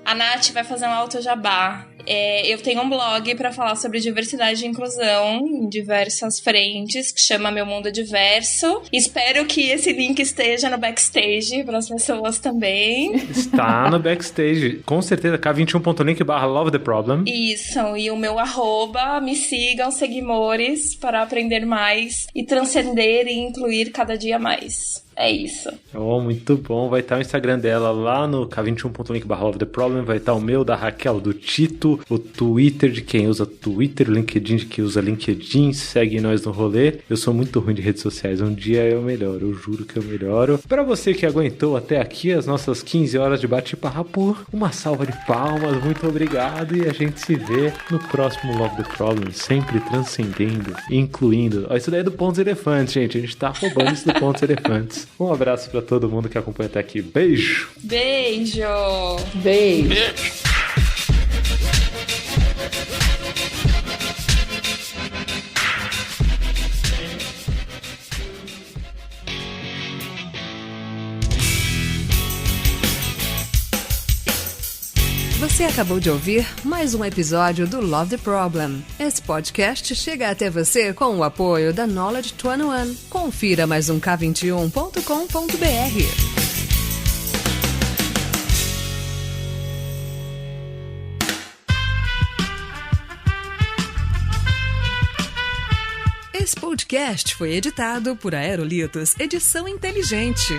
B: A Nath vai fazer um alto jabá. Eu tenho um blog pra falar sobre diversidade e inclusão em diversas frentes, que chama Meu Mundo Diverso. Espero que esse link esteja no backstage para as pessoas também.
A: Está no backstage, com certeza, k21.link/Love the Problem.
B: Isso, e o meu @, me sigam, seguimores, para aprender mais e transcender e incluir cada dia mais. É isso.
A: Oh, muito bom. Vai estar o Instagram dela lá no k21.link/Love the Problem. Vai estar o meu, da Raquel, do Tito, o Twitter de quem usa Twitter, o LinkedIn de quem usa LinkedIn. Segue nós no rolê. Eu sou muito ruim de redes sociais. Um dia eu melhoro, eu juro que eu melhoro. Para você que aguentou até aqui as nossas 15 horas de bate-papo, uma salva de palmas. Muito obrigado e a gente se vê no próximo Love the Problem, sempre transcendendo e incluindo. Ó, isso daí é do Pontos Elefantes, gente. A gente tá roubando isso do Pontos Elefantes. Um abraço pra todo mundo que acompanha até aqui. Beijo!
B: Beijo!
D: Você acabou de ouvir mais um episódio do Love the Problem. Esse podcast chega até você com o apoio da Knowledge 21. Confira mais um k21.com.br. Esse podcast foi editado por Aerolitos Edição Inteligente.